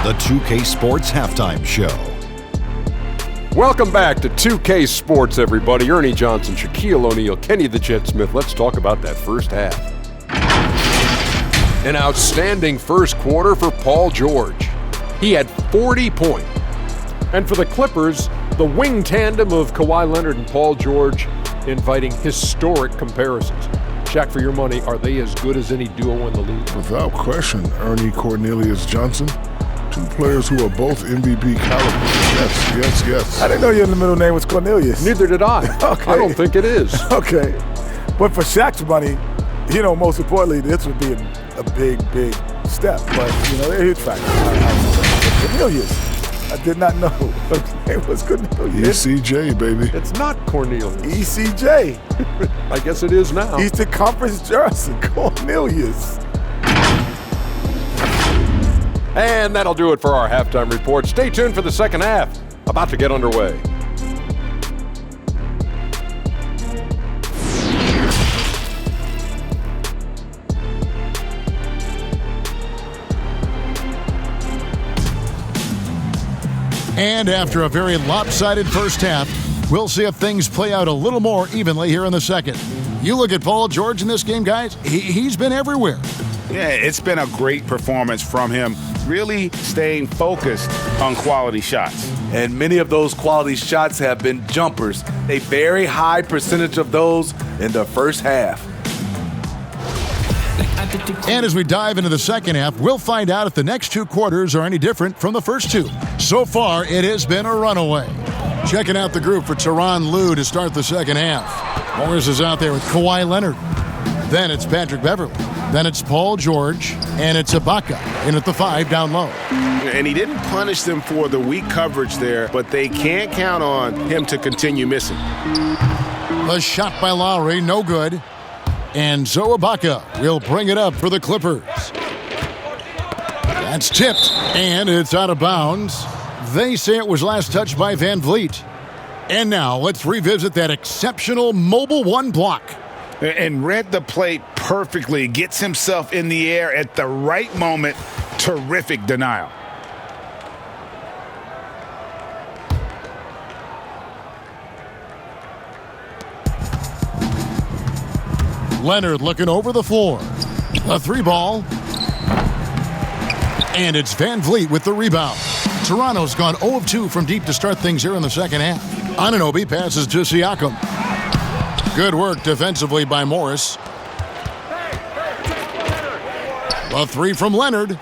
The 2K Sports Halftime Show. Welcome back to 2K Sports, everybody. Ernie Johnson, Shaquille O'Neal, Kenny the Jet Smith. Let's talk about that first half. An outstanding first quarter for Paul George. He had 40 points. And for the Clippers, the wing tandem of Kawhi Leonard and Paul George inviting historic comparisons. Shaq, for your money, are they as good as any duo in the league? Without question, Ernie Cornelius Johnson. 2 players who are both MVP caliber. Yes. I didn't know your middle name was Cornelius. Neither did I. Okay. I don't think it is. Okay. But for Shaq's money, most importantly, this would be a big step. But, they're a huge factor. Cornelius. I did not know his name was Cornelius. ECJ, baby. It's not Cornelius. ECJ. I guess it is now. Eastern Conference Jersey. Cornelius. And that'll do it for our halftime report. Stay tuned for the second half. About to get underway. And after a very lopsided first half, we'll see if things play out a little more evenly here in the second. You look at Paul George in this game, guys, he's been everywhere. Yeah, it's been a great performance from him, really staying focused on quality shots. And many of those quality shots have been jumpers. A very high percentage of those in the first half. And as we dive into the second half, we'll find out if the next 2 quarters are any different from the first 2. So far, it has been a runaway. Checking out the group for Tyronn Lue to start the second half. Morris is out there with Kawhi Leonard. Then it's Patrick Beverley. Then it's Paul George, and it's Ibaka in at the 5 down low. And he didn't punish them for the weak coverage there, but they can't count on him to continue missing. The shot by Lowry, no good. And so Ibaka will bring it up for the Clippers. That's tipped, and it's out of bounds. They say it was last touched by Van Vliet. And now let's revisit that exceptional Mobile One block. And read the play perfectly. Gets himself in the air at the right moment. Terrific denial. Leonard looking over the floor. A three ball. And it's Van Vliet with the rebound. Toronto's gone 0 of 2 from deep to start things here in the second half. Anunoby passes to Siakam. Good work defensively by Morris. A three from Leonard.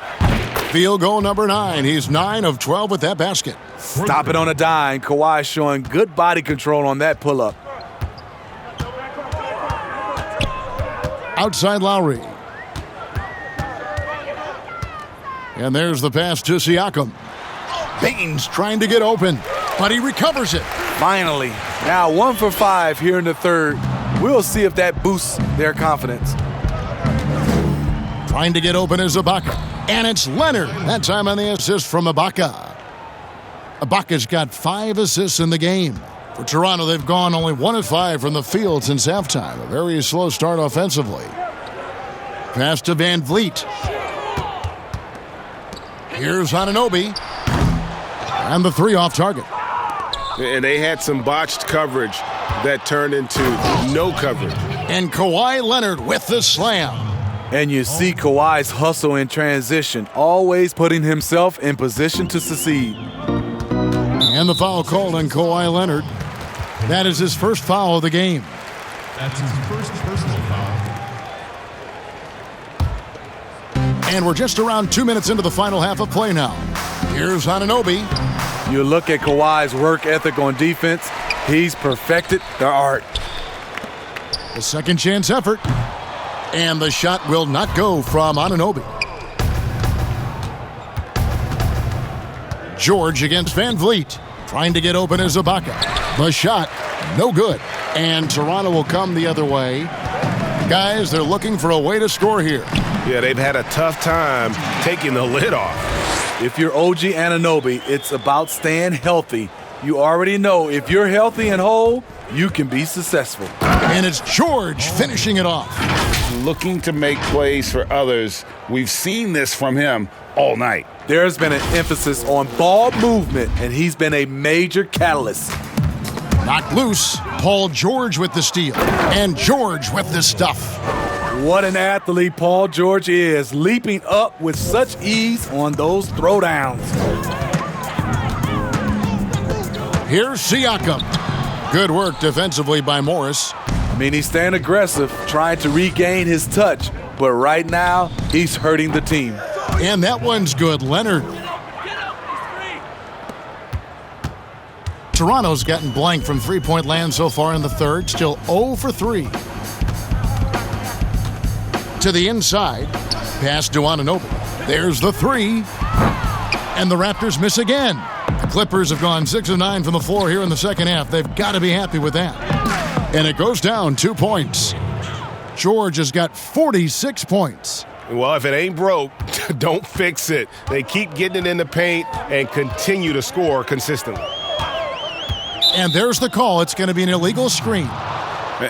Field goal number 9. He's 9 of 12 with that basket. Stop it on a dime. Kawhi showing good body control on that pull-up. Outside Lowry. And there's the pass to Siakam. Baines trying to get open, but he recovers it. Finally. Now 1 for 5 here in the third. We'll see if that boosts their confidence. Trying to get open is Ibaka. And it's Leonard. That time on the assist from Ibaka. Ibaka's got 5 assists in the game. For Toronto, they've gone only 1 of 5 from the field since halftime. A very slow start offensively. Pass to Van Vliet. Here's Anunoby. And the three off target. And they had some botched coverage that turned into no coverage. And Kawhi Leonard with the slam. And you see Kawhi's hustle in transition, always putting himself in position to succeed. And the foul called on Kawhi Leonard. That is his first foul of the game. That's his first personal foul. And we're just around 2 minutes into the final half of play now. Here's Anunoby. You look at Kawhi's work ethic on defense, he's perfected the art. The second chance effort. And the shot will not go from Anunoby. George against Van Vliet. Trying to get open as Ibaka. The shot, no good. And Toronto will come the other way. Guys, they're looking for a way to score here. Yeah, they've had a tough time taking the lid off. If you're OG Anunoby, it's about staying healthy. You already know if you're healthy and whole, you can be successful. And it's George finishing it off. Looking to make plays for others. We've seen this from him all night. There's been an emphasis on ball movement, and he's been a major catalyst. Knocked loose. Paul George with the steal. And George with the stuff. What an athlete Paul George is, leaping up with such ease on those throwdowns. Here's Siakam. Good work defensively by Morris. I mean, he's staying aggressive, trying to regain his touch, but right now, he's hurting the team. And that one's good, Leonard. Toronto's gotten blank from three-point land so far in the third, still 0 for 3. To the inside, pass to Anunoby. There's the three. And the Raptors miss again. The Clippers have gone 6 of 9 from the floor here in the second half. They've got to be happy with that. And it goes down 2 points. George has got 46 points. Well, if it ain't broke, don't fix it. They keep getting it in the paint and continue to score consistently. And there's the call. It's going to be an illegal screen.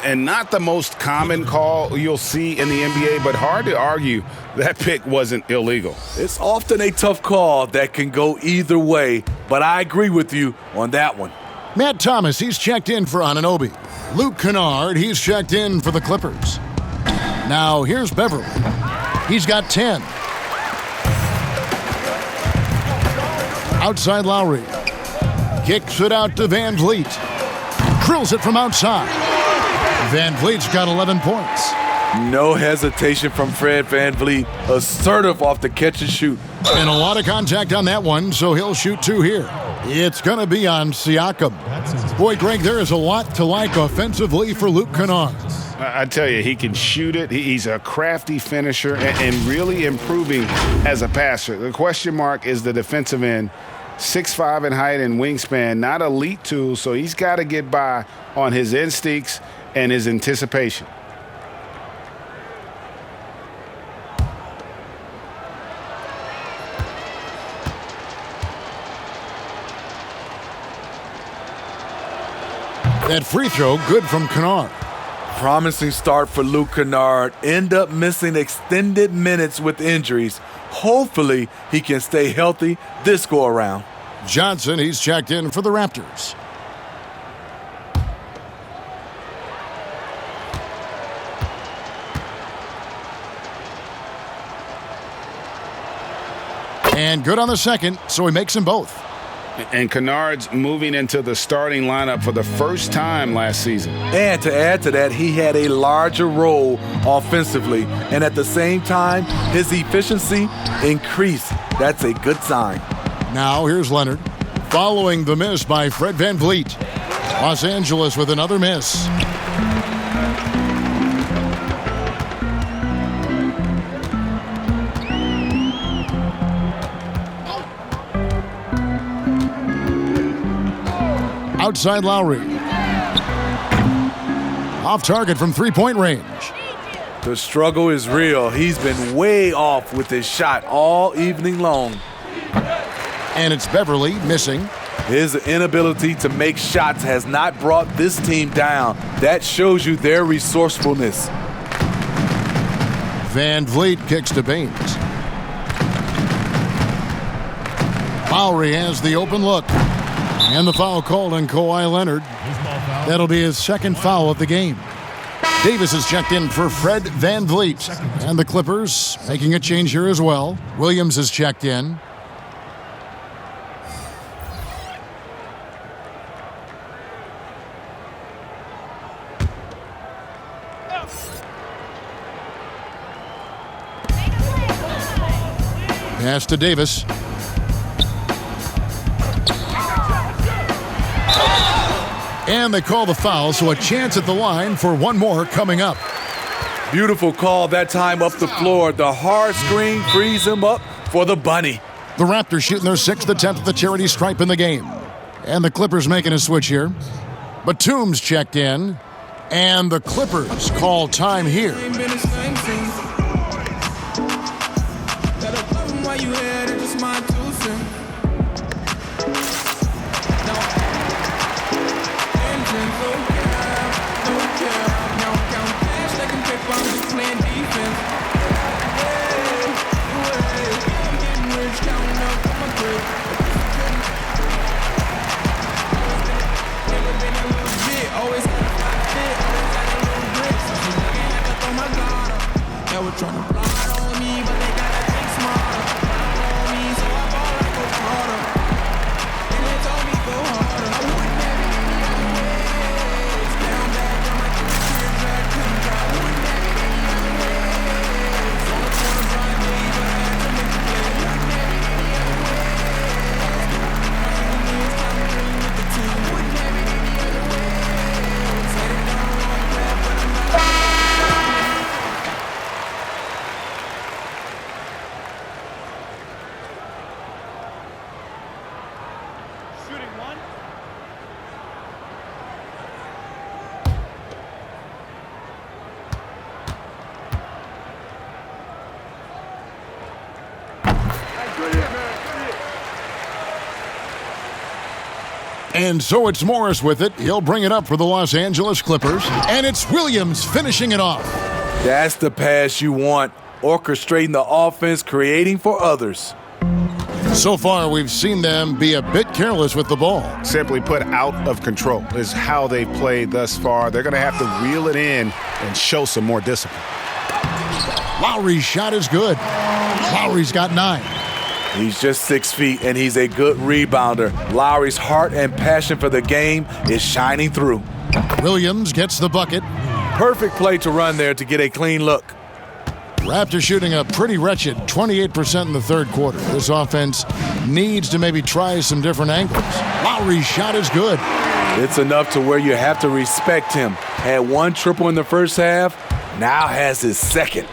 And not the most common call you'll see in the NBA, but hard to argue that pick wasn't illegal. It's often a tough call that can go either way, but I agree with you on that one. Matt Thomas, he's checked in for Anunoby. Luke Kennard, he's checked in for the Clippers. Now here's Beverley. He's got 10. Outside Lowry. Kicks it out to Van Vliet. Drills it from outside. Van Vliet's got 11 points. No hesitation from Fred Van Vliet. Assertive off the catch and shoot. And a lot of contact on that one, so he'll shoot 2 here. It's going to be on Siakam. Boy, Greg, there is a lot to like offensively for Luke Kennard. I tell you, he can shoot it. He's a crafty finisher and really improving as a passer. The question mark is the defensive end. 6'5" in height and wingspan, not elite tool, so he's got to get by on his instincts and his anticipation. That free throw good from Kennard. Promising start for Luke Kennard. End up missing extended minutes with injuries. Hopefully, he can stay healthy this go-around. Johnson, he's checked in for the Raptors. And good on the second, so he makes them both. And Kennard's moving into the starting lineup for the first time last season. And to add to that, he had a larger role offensively. And at the same time, his efficiency increased. That's a good sign. Now here's Leonard. Following the miss by Fred VanVleet. Los Angeles with another miss. Outside Lowry. Off target from three-point range. The struggle is real. He's been way off with his shot all evening long. And it's Beverley missing. His inability to make shots has not brought this team down. That shows you their resourcefulness. VanVleet kicks to Baines. Lowry has the open look. And the foul called on Kawhi Leonard. That'll be his second foul of the game. Davis is checked in for Fred VanVleet. And the Clippers making a change here as well. Williams is checked in. Pass to Davis. And they call the foul, so a chance at the line for one more coming up. Beautiful call that time up the floor. The hard screen frees him up for the bunny. The Raptors shooting their 6th attempt at the charity stripe in the game. And the Clippers making a switch here. Batum's checked in. And the Clippers call time here. And so it's Morris with it. He'll bring it up for the Los Angeles Clippers. And it's Williams finishing it off. That's the pass you want. Orchestrating the offense, creating for others. So far, we've seen them be a bit careless with the ball. Simply put, out of control is how they've played thus far. They're going to have to reel it in and show some more discipline. Lowry's shot is good. Lowry's got 9. He's just 6 feet, and he's a good rebounder. Lowry's heart and passion for the game is shining through. Williams gets the bucket. Perfect play to run there to get a clean look. Raptors shooting a pretty wretched 28% in the third quarter. This offense needs to maybe try some different angles. Lowry's shot is good. It's enough to where you have to respect him. Had 1 triple in the first half, now has his second.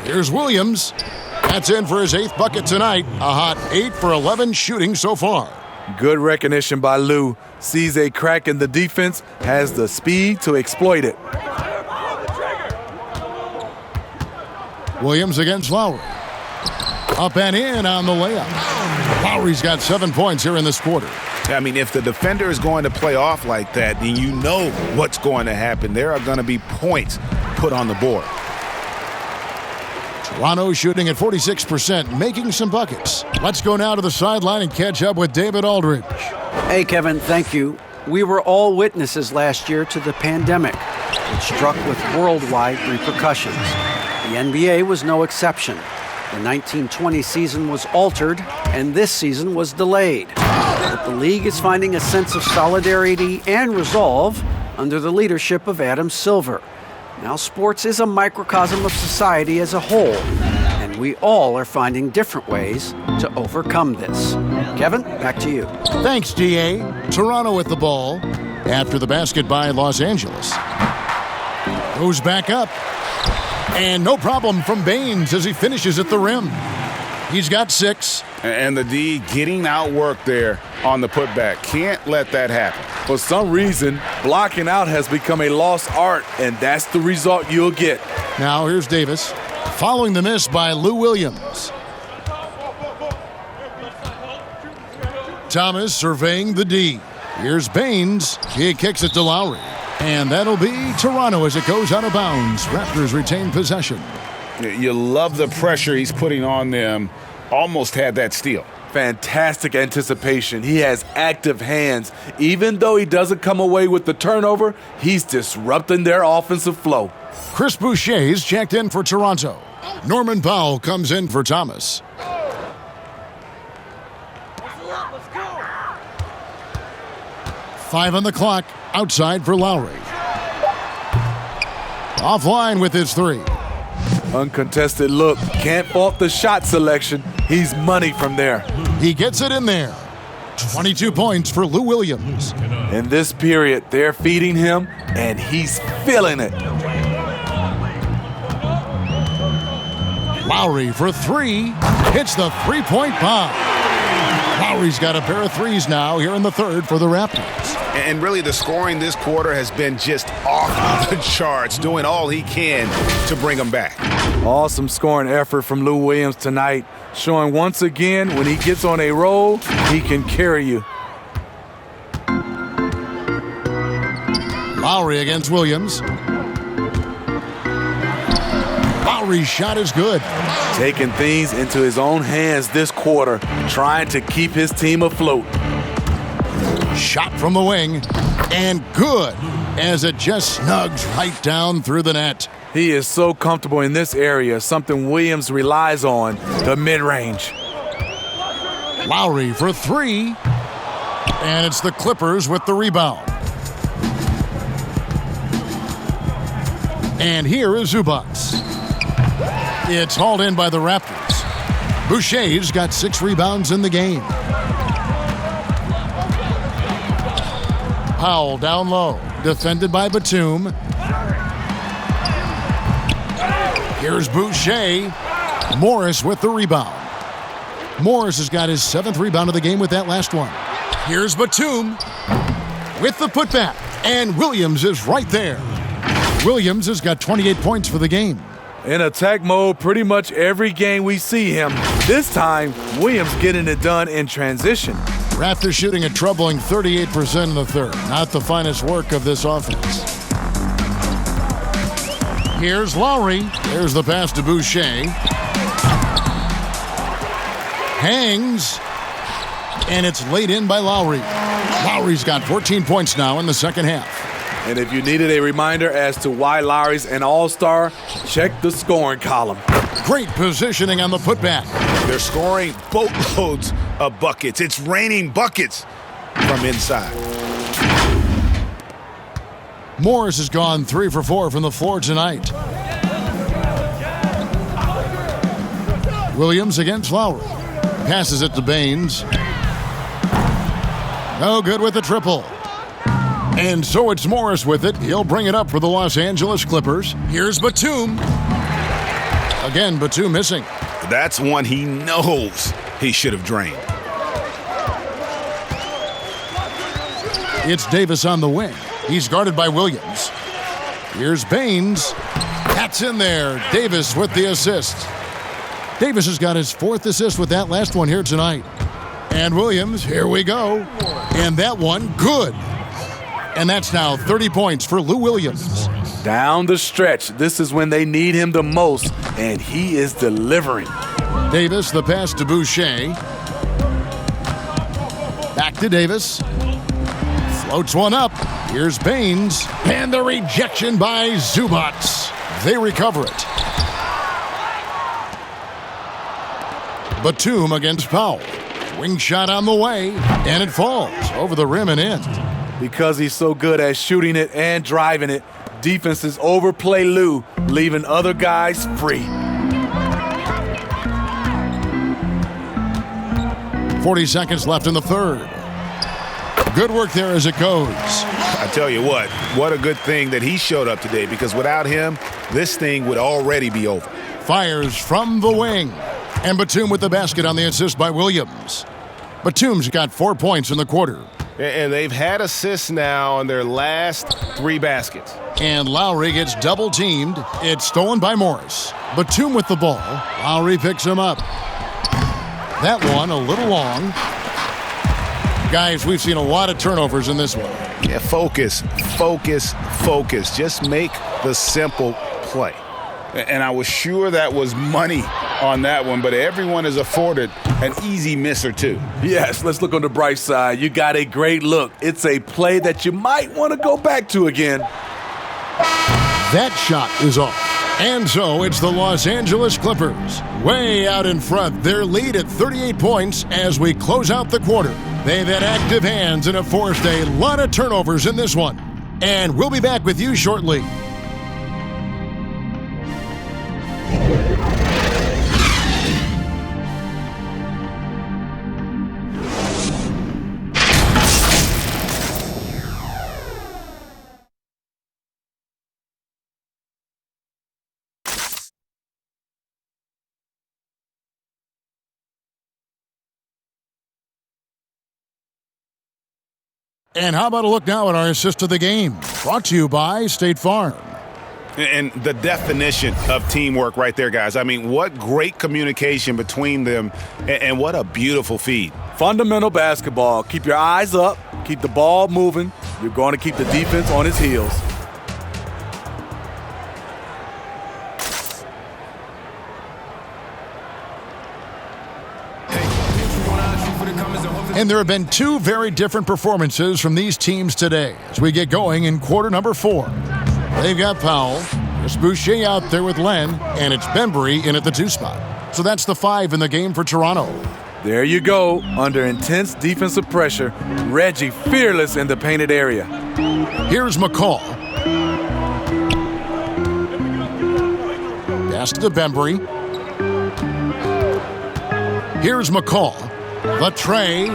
Here's Williams. That's in for his 8th bucket tonight. A hot 8 for 11 shooting so far. Good recognition by Lou. Sees a crack in the defense, has the speed to exploit it. Williams against Lowry. Up and in on the layup. Lowry's got 7 points here in this quarter. I mean, if the defender is going to play off like that, then you know what's going to happen. There are going to be points put on the board. Toronto shooting at 46%, making some buckets. Let's go now to the sideline and catch up with David Aldridge. Hey, Kevin, thank you. We were all witnesses last year to the pandemic, which struck with worldwide repercussions. The NBA was no exception. The 1920 season was altered, and this season was delayed. But the league is finding a sense of solidarity and resolve under the leadership of Adam Silver. Now, sports is a microcosm of society as a whole, and we all are finding different ways to overcome this. Kevin, back to you. Thanks, D.A. Toronto with the ball after the basket by Los Angeles. Goes back up. And no problem from Baines as he finishes at the rim. He's got 6. And the D getting outworked there on the putback. Can't let that happen. For some reason, blocking out has become a lost art, and that's the result you'll get. Now here's Davis, following the miss by Lou Williams. Thomas surveying the D. Here's Baines. He kicks it to Lowry. And that'll be Toronto as it goes out of bounds. Raptors retain possession. You love the pressure he's putting on them. Almost had that steal. Fantastic anticipation. He has active hands. Even though he doesn't come away with the turnover, he's disrupting their offensive flow. Chris Boucher's checked in for Toronto. Norman Powell comes in for Thomas. Five on the clock. Outside for Lowry. Offline with his 3. Uncontested look. Can't fault the shot selection. He's money from there. He gets it in there. 22 points for Lou Williams. In this period, they're feeding him, and he's feeling it. Lowry for 3. Hits the three-point bomb. Lowry's got a pair of 3s now here in the third for the Raptors. And really the scoring this quarter has been just off the charts, doing all he can to bring them back. Awesome scoring effort from Lou Williams tonight, showing once again when he gets on a roll, he can carry you. Lowry against Williams. Lowry's shot is good. Taking things into his own hands this quarter, trying to keep his team afloat. Shot from the wing, and good, as it just snugs right down through the net. He is so comfortable in this area, something Williams relies on, the mid-range. Lowry for 3, and it's the Clippers with the rebound. And here is Zubac. It's hauled in by the Raptors. Boucher's got 6 rebounds in the game. Powell down low, defended by Batum. Here's Boucher. Morris with the rebound. Morris has got his 7th rebound of the game with that last one. Here's Batum with the putback, and Williams is right there. Williams has got 28 points for the game. In attack mode pretty much every game we see him. This time, Williams getting it done in transition. Raptors shooting a troubling 38% in the third. Not the finest work of this offense. Here's Lowry. There's the pass to Boucher. Hangs. And it's laid in by Lowry. Lowry's got 14 points now in the second half. And if you needed a reminder as to why Lowry's an all-star, check the scoring column. Great positioning on the putback. They're scoring boatloads of buckets. It's raining buckets from inside. Morris has gone 3 for 4 from the floor tonight. Williams against Lowry. Passes it to Baines. No good with the triple. And so it's Morris with it. He'll bring it up for the Los Angeles Clippers. Here's Batum. Again, Batum missing. That's one he knows he should have drained. It's Davis on the wing. He's guarded by Williams. Here's Baines. That's in there. Davis with the assist. Davis has got his 4th assist with that last one here tonight. And Williams, here we go. And that one, good. And that's now 30 points for Lou Williams. Down the stretch, this is when they need him the most, and he is delivering. Davis, the pass to Boucher. Back to Davis. Floats one up. Here's Baines. And the rejection by Zubats. They recover it. Batum against Powell. Wing shot on the way, and it falls over the rim and in. Because he's so good at shooting it and driving it, defenses overplay Lou, leaving other guys free. 40 seconds left in the third. Good work there as it goes. I tell you what a good thing that he showed up today, because without him, this thing would already be over. Fires from the wing. And Batum with the basket on the assist by Williams. Batum's got 4 points in the quarter. And they've had assists now on their last 3 baskets. And Lowry gets double-teamed. It's stolen by Morris. Batum with the ball. Lowry picks him up. That one a little long. Guys, we've seen a lot of turnovers in this one. Yeah, focus. Just make the simple play. And I was sure that was money on that one, but everyone is afforded an easy miss or two. Yes, let's look on the bright side. You got a great look. It's a play that you might want to go back to again. That shot is off. And so it's the Los Angeles Clippers way out in front. Their lead at 38 points as we close out the quarter. They've had active hands and have forced a lot of turnovers in this one. And we'll be back with you shortly. And how about a look now at our assist of the game? Brought to you by State Farm. And the definition of teamwork right there, guys. I mean, what great communication between them, and what a beautiful feed. Fundamental basketball. Keep your eyes up. Keep the ball moving. You're going to keep the defense on its heels. And there have been 2 very different performances from these teams today as we get going in quarter number 4. They've got Powell, there's Boucher out there with Len, and it's Beverley in at the 2 spot. So that's the 5 in the game for Toronto. There you go. Under intense defensive pressure, Reggie fearless in the painted area. Here's McCall. Pass to Beverley. Here's McCall. The tray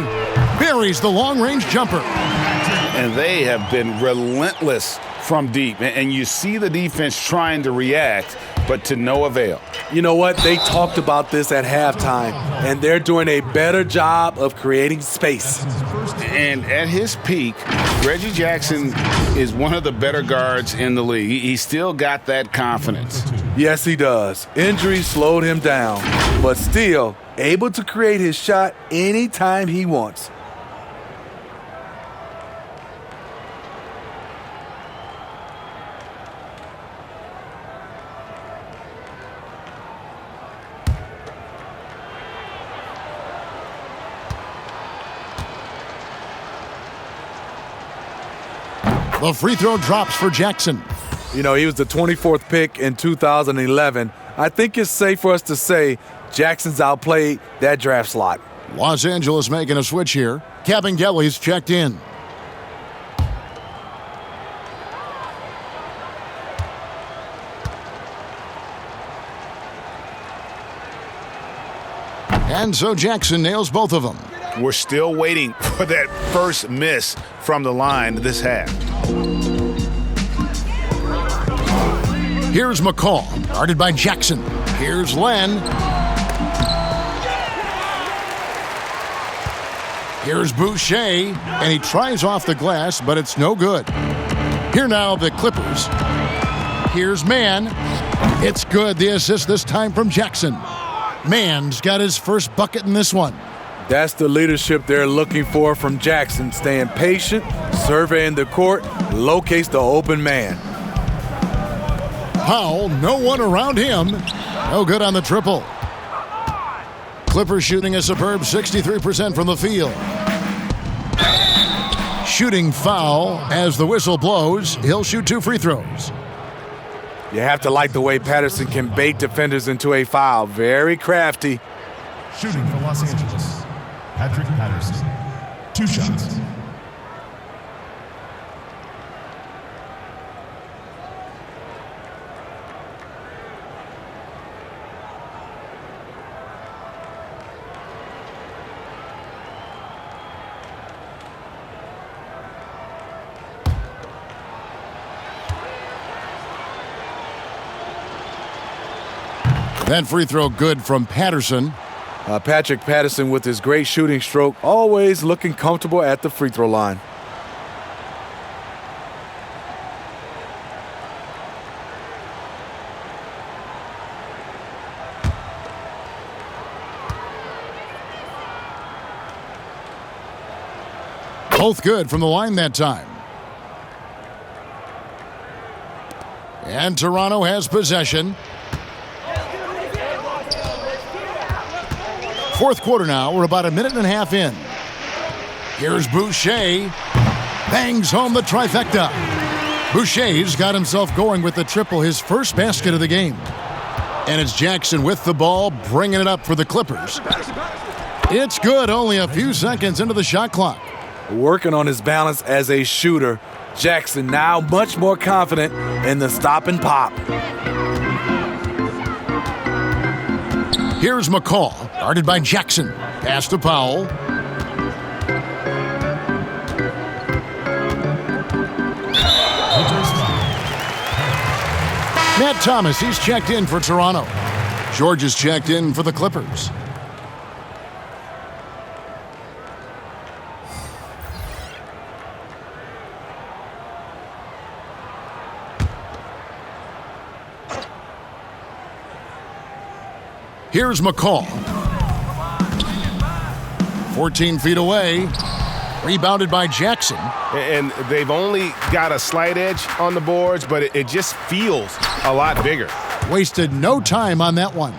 buries the long-range jumper. And they have been relentless from deep. And you see the defense trying to react, but to no avail. You know what? They talked about this at halftime, and they're doing a better job of creating space. And at his peak, Reggie Jackson is one of the better guards in the league. He's still got that confidence. Yes, he does. Injury slowed him down, but still able to create his shot anytime he wants. The free throw drops for Jackson. You know, he was the 24th pick in 2011. I think it's safe for us to say Jackson's outplayed that draft slot. Los Angeles making a switch here. Kevin Gelly's checked in. And so Jackson nails both of them. We're still waiting for that first miss from the line this half. Here's McCall, guarded by Jackson. Here's Len. Here's Boucher, and he tries off the glass, but it's no good. Here now, the Clippers. Here's Mann. It's good. The assist this time from Jackson. Mann's got his first bucket in this one. That's the leadership they're looking for from Jackson. Staying patient, surveying the court, locates the open man. Powell, no one around him. No good on the triple. Clippers shooting a superb 63% from the field. Shooting foul as the whistle blows. He'll shoot 2 free throws. You have to like the way Patterson can bait defenders into a foul. Very crafty. Shooting for Los Angeles, Patrick Patterson. 2 shots. That free throw good from Patterson. Patrick Patterson with his great shooting stroke, always looking comfortable at the free throw line. Both good from the line that time. And Toronto has possession. Fourth quarter now. We're about a minute and a half in. Here's Boucher. Bangs home the trifecta. Boucher's got himself going with the triple, his first basket of the game. And it's Jackson with the ball, bringing it up for the Clippers. It's good, only a few seconds into the shot clock. Working on his balance as a shooter. Jackson now much more confident in the stop and pop. Here's McCall, guarded by Jackson. Pass to Powell. Matt Thomas, he's checked in for Toronto. George is checked in for the Clippers. Here's McCall. 14 feet away. Rebounded by Jackson. And they've only got a slight edge on the boards, but it just feels a lot bigger. Wasted no time on that one.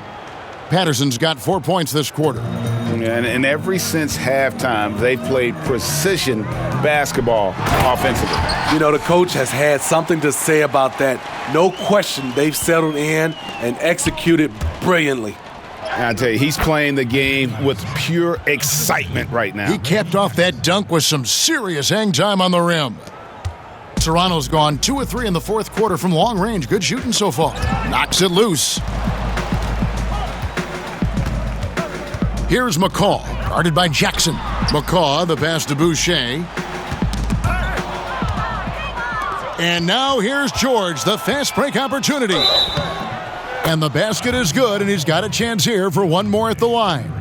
Patterson's got 4 points this quarter. And ever since halftime, they've played precision basketball offensively. You know, the coach has had something to say about that. No question, they've settled in and executed brilliantly. I tell you, he's playing the game with pure excitement right now. He capped off that dunk with some serious hang time on the rim. Toronto's gone 2 of 3 in the fourth quarter from long range. Good shooting so far. Knocks it loose. Here's McCall, guarded by Jackson. McCall, the pass to Boucher. And now here's George, the fast break opportunity. And the basket is good, and he's got a chance here for one more at the line.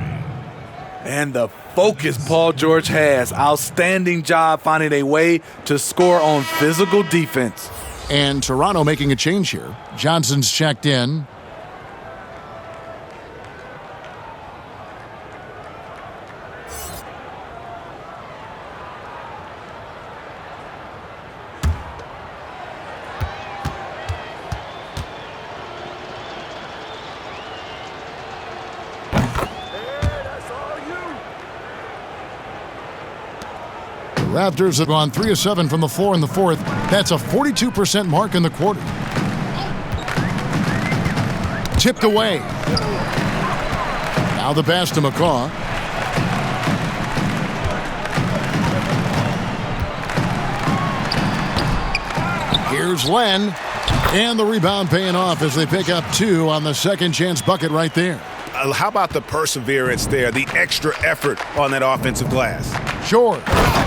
And the focus Paul George has. Outstanding job finding a way to score on physical defense. And Toronto making a change here. Johnson's checked in. Raptors have gone 3 of 7 from the floor in the fourth. That's a 42% mark in the quarter. Tipped away. Now the pass to McCaw. Here's Len. And the rebound paying off as they pick up 2 on the second chance bucket right there. How about the perseverance there, the extra effort on that offensive glass? Sure.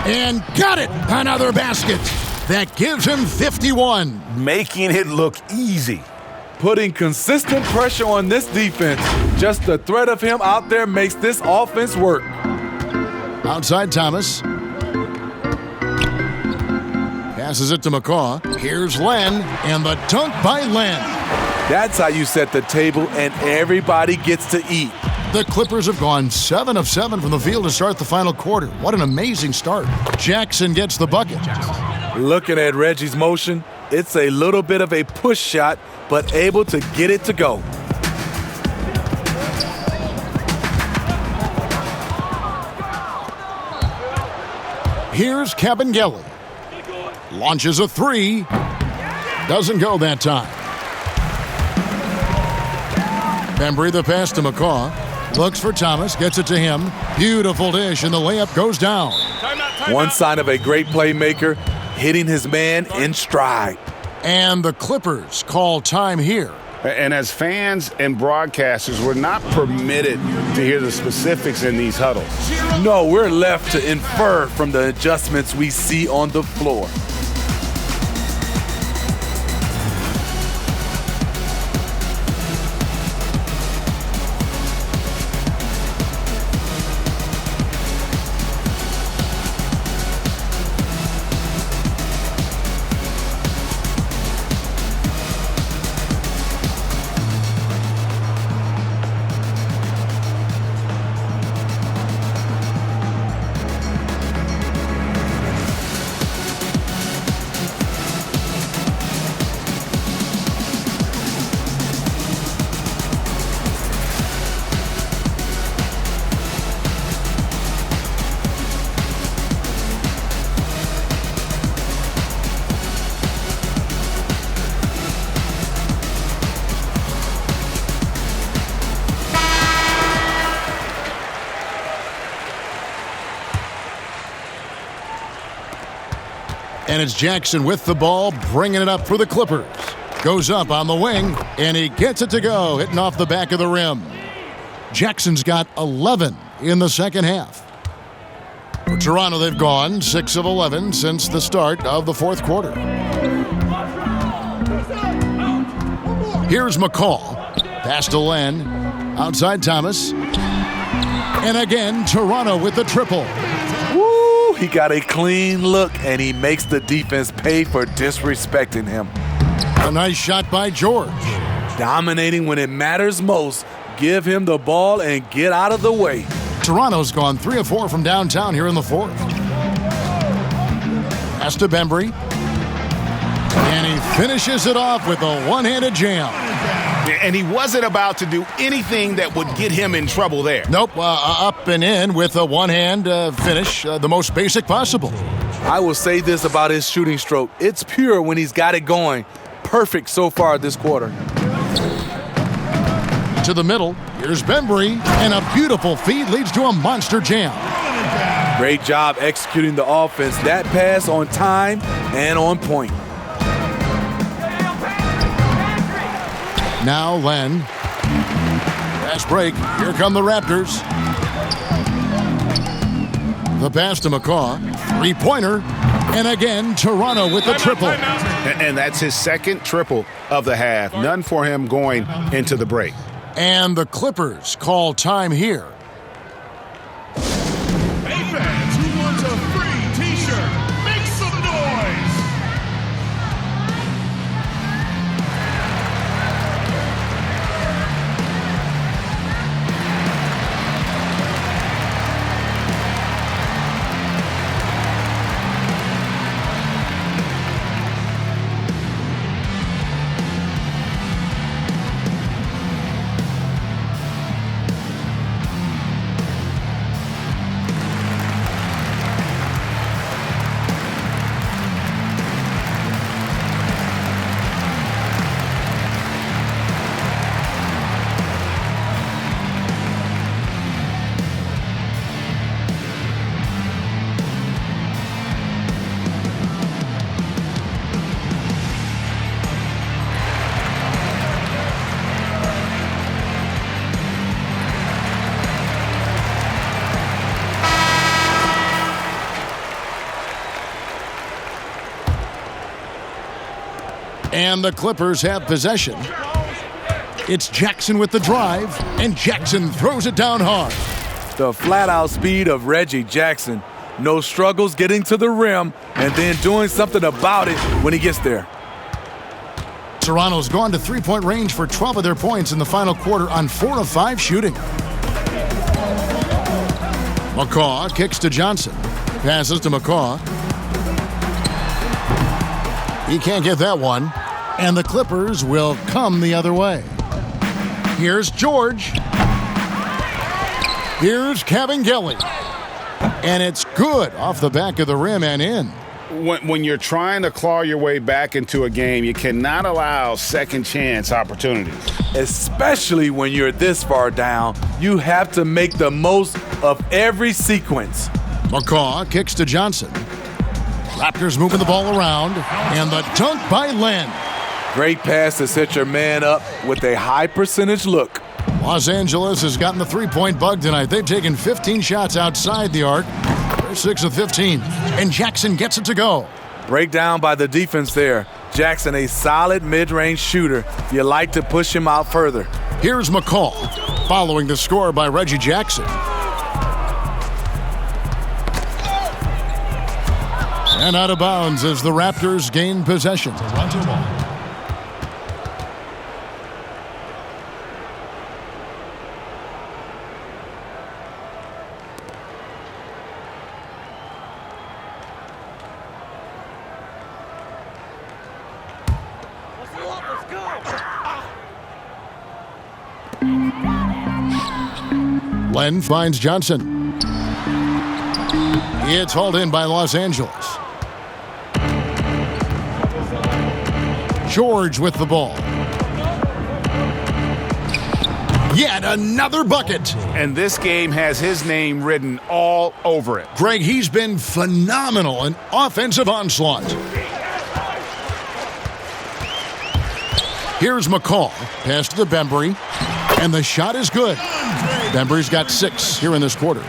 And got it! Another basket. That gives him 51. Making it look easy. Putting consistent pressure on this defense. Just the threat of him out there makes this offense work. Outside Thomas. Passes it to McCaw. Here's Len, and the dunk by Len. That's how you set the table and everybody gets to eat. The Clippers have gone 7 of 7 from the field to start the final quarter. What an amazing start. Jackson gets the bucket. Looking at Reggie's motion, it's a little bit of a push shot, but able to get it to go. Here's Kabengele. Launches a three. Doesn't go that time. Bembry the pass to McCaw. Looks for Thomas, gets it to him. Beautiful dish, and the layup goes down. One sign of a great playmaker, hitting his man in stride. And the Clippers call time here. And as fans and broadcasters, we're not permitted to hear the specifics in these huddles. No, we're left to infer from the adjustments we see on the floor. And it's Jackson with the ball, bringing it up for the Clippers. Goes up on the wing, and he gets it to go, hitting off the back of the rim. Jackson's got 11 in the second half. For Toronto, they've gone 6 of 11 since the start of the fourth quarter. Here's McCall. Pass to Len. Outside Thomas. And again, Toronto with the triple. Woo! He got a clean look, and he makes the defense pay for disrespecting him. A nice shot by George. Dominating when it matters most. Give him the ball and get out of the way. Toronto's gone 3 of 4 from downtown here in the fourth. Pass to Bembry. And he finishes it off with a one-handed jam. And he wasn't about to do anything that would get him in trouble there. Nope, up and in with a one-hand finish, the most basic possible. I will say this about his shooting stroke. It's pure when he's got it going. Perfect so far this quarter. To the middle, here's Bembry, and a beautiful feed leads to a monster jam. Great job executing the offense. That pass on time and on point. Now Len. Fast break. Here come the Raptors. The pass to McCaw. Three-pointer. And again, Toronto with the triple. And that's his second triple of the half. None for him going into the break. And the Clippers call time here. Hey fans, who wants a free t-shirt? Make some noise! And the Clippers have possession. It's Jackson with the drive, and Jackson throws it down hard. The flat-out speed of Reggie Jackson. No struggles getting to the rim and then doing something about it when he gets there. Toronto's gone to three-point range for 12 of their points in the final quarter on 4 of 5 shooting. McCaw kicks to Johnson. Passes to McCaw. He can't get that one. And the Clippers will come the other way. Here's George. Here's Cavangeli. And it's good off the back of the rim and in. When you're trying to claw your way back into a game, you cannot allow second chance opportunities. Especially when you're this far down, you have to make the most of every sequence. McCaw kicks to Johnson. Raptors moving the ball around, and the dunk by Len. Great pass to set your man up with a high percentage look. Los Angeles has gotten the three-point bug tonight. They've taken 15 shots outside the arc. They're 6 of 15, and Jackson gets it to go. Breakdown by the defense there. Jackson, a solid mid-range shooter. You like to push him out further. Here's McCall, following the score by Reggie Jackson. And out of bounds as the Raptors gain possession. Len finds Johnson. It's hauled in by Los Angeles. George with the ball. Yet another bucket. And this game has his name written all over it. Greg, he's been phenomenal in offensive onslaught. Here's McCall. Pass to the Beverley. And the shot is good. Bembry's got 6 here in this quarter.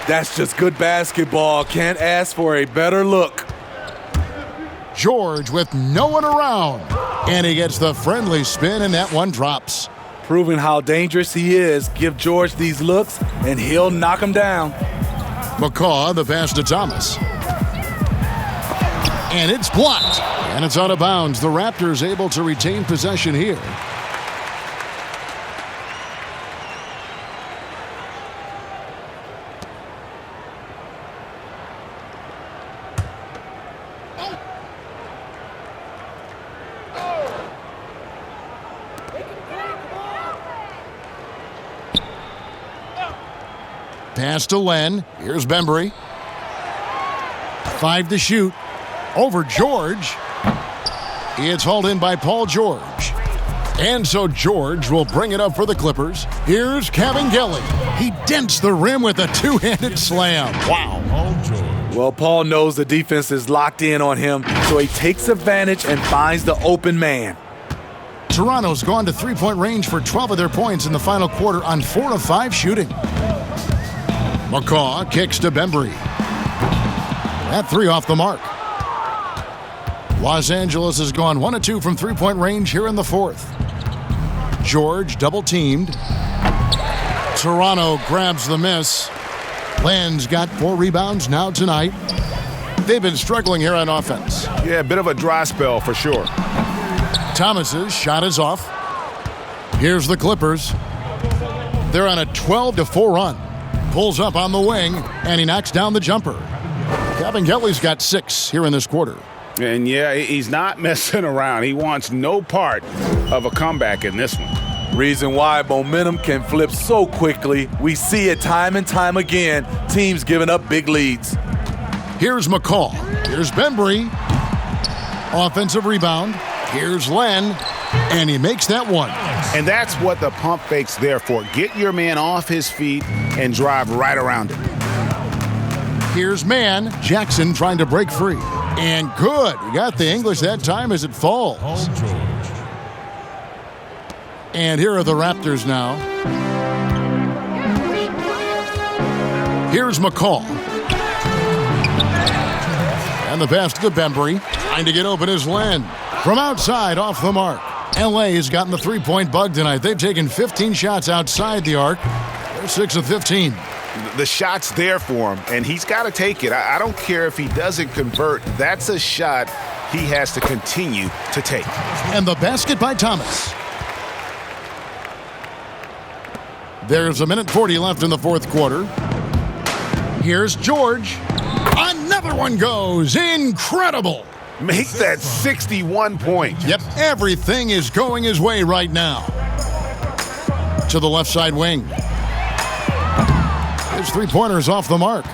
That's just good basketball. Can't ask for a better look. George with no one around. And he gets the friendly spin, and that one drops. Proving how dangerous he is. Give George these looks, and he'll knock him down. McCaw, the pass to Thomas. And it's blocked. And it's out of bounds. The Raptors able to retain possession here. Pass to Len. Here's Beverley. 5 to shoot. Over George. It's hauled in by Paul George. And so George will bring it up for the Clippers. Here's Cavangeli. He dents the rim with a two-handed slam. Wow. Well, Paul knows the defense is locked in on him, so he takes advantage and finds the open man. Toronto's gone to three-point range for 12 of their points in the final quarter on 4 of 5 shooting. McCaw kicks to Beverley. That 3 off the mark. Los Angeles has gone 1 of 2 from three-point range here in the 4th. George double-teamed. Toronto grabs the miss. Len's got 4 rebounds now tonight. They've been struggling here on offense. Yeah, a bit of a dry spell for sure. Thomas's shot is off. Here's the Clippers. They're on a 12-4 run. Pulls up on the wing, and he knocks down the jumper. Cavangeli's got 6 here in this quarter. And yeah, he's not messing around. He wants no part of a comeback in this one. Reason why momentum can flip so quickly. We see it time and time again. Teams giving up big leads. Here's McCall. Here's Beverley. Offensive rebound. Here's Len. And he makes that one. And that's what the pump fake's there for. Get your man off his feet and drive right around him. Here's man. Jackson trying to break free. And good. He got the English that time as it falls. And here are the Raptors now. Here's McCall. And the pass to the Beverley. Trying to get open is Len. From outside, off the mark. LA has gotten the three-point bug tonight. They've taken 15 shots outside the arc. They're 6 of 15. The shot's there for him, and he's got to take it. I don't care if he doesn't convert. That's a shot he has to continue to take. And the basket by Thomas. There's 1:40 left in the 4th quarter. Here's George. Another one goes. Incredible. Make that 61 points. Yep, everything is going his way right now. To the left side wing. His three-pointers off the mark.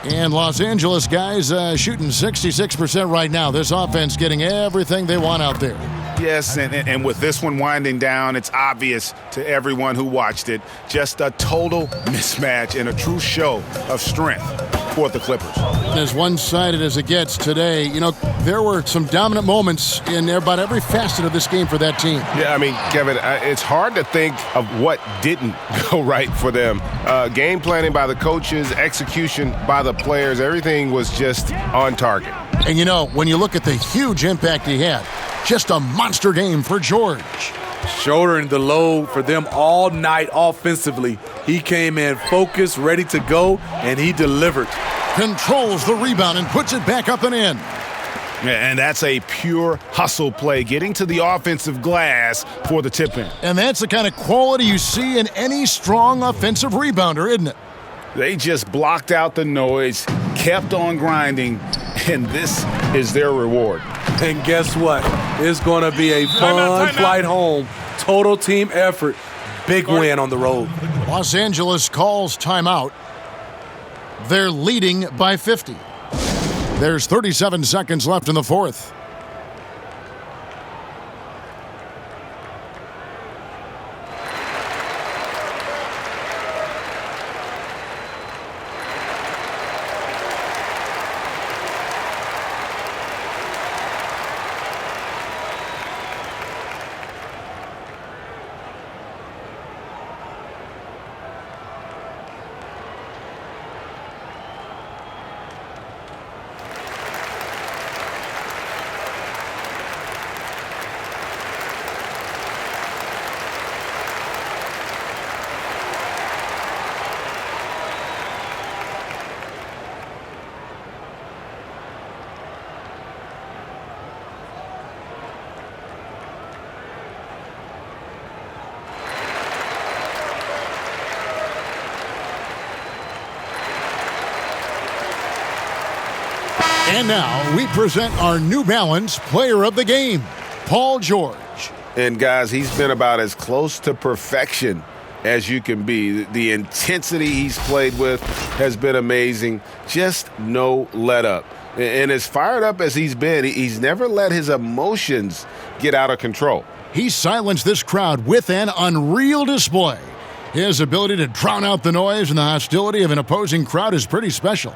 And Los Angeles guys shooting 66% right now. This offense getting everything they want out there. Yes, and with this one winding down, it's obvious to everyone who watched it. Just a total mismatch and a true show of strength for the Clippers. As one-sided as it gets today, you know, there were some dominant moments in about every facet of this game for that team. Yeah, I mean, Kevin, it's hard to think of what didn't go right for them. Game planning by the coaches, execution by the players, everything was just on target. And, you know, when you look at the huge impact he had, just a monster game for George. Shouldering the load for them all night offensively. He came in focused, ready to go, and he delivered. Controls the rebound and puts it back up and in. And that's a pure hustle play, getting to the offensive glass for the tip-in. And that's the kind of quality you see in any strong offensive rebounder, isn't it? They just blocked out the noise, kept on grinding, and this is their reward. And guess what? It's going to be a fun flight home. Total team effort. Big win on the road. Los Angeles calls timeout. They're leading by 50. There's 37 seconds left in the fourth. And now we present our New Balance Player of the Game, Paul George. And guys, he's been about as close to perfection as you can be. The intensity he's played with has been amazing. Just no let up. And as fired up as he's been, he's never let his emotions get out of control. He silenced this crowd with an unreal display. His ability to drown out the noise and the hostility of an opposing crowd is pretty special.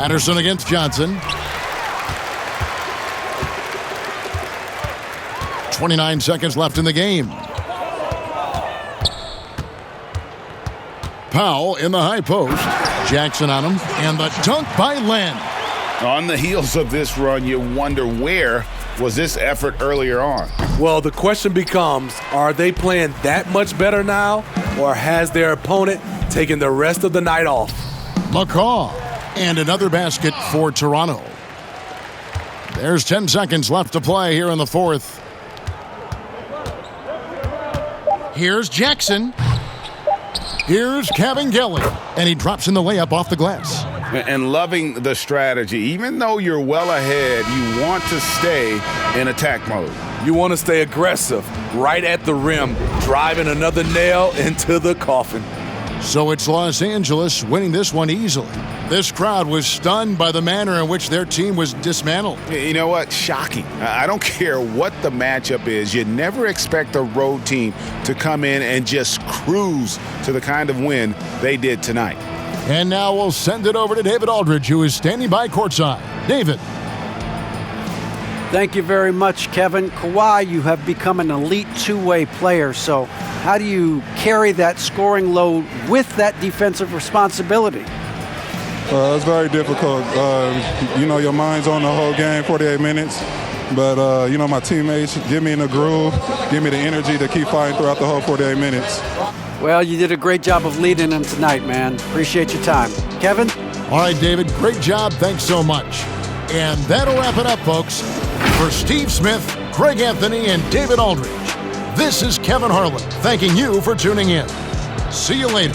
Patterson against Johnson. 29 seconds left in the game. Powell in the high post. Jackson on him. And the dunk by Len. On the heels of this run, you wonder where was this effort earlier on? Well, the question becomes, are they playing that much better now, or has their opponent taken the rest of the night off? McCaw. And another basket for Toronto. There's 10 seconds left to play here in the fourth. Here's Jackson. Here's Cavangeli. And he drops in the layup off the glass. And loving the strategy. Even though you're well ahead, you want to stay in attack mode. You want to stay aggressive, right at the rim, driving another nail into the coffin. So it's Los Angeles winning this one easily. This crowd was stunned by the manner in which their team was dismantled. You know what? Shocking. I don't care what the matchup is. You never expect a road team to come in and just cruise to the kind of win they did tonight. And now we'll send it over to David Aldridge, who is standing by courtside. David. Thank you very much, Kevin. Kawhi, you have become an elite two-way player, so how do you carry that scoring load with that defensive responsibility? It's very difficult. You know, your mind's on the whole game, 48 minutes. But, you know, my teammates get me in the groove, give me the energy to keep fighting throughout the whole 48 minutes. Well, you did a great job of leading them tonight, man. Appreciate your time. Kevin? All right, David, great job. Thanks so much. And that'll wrap it up, folks. For Steve Smith, Craig Anthony, and David Aldridge, this is Kevin Harlan thanking you for tuning in. See you later.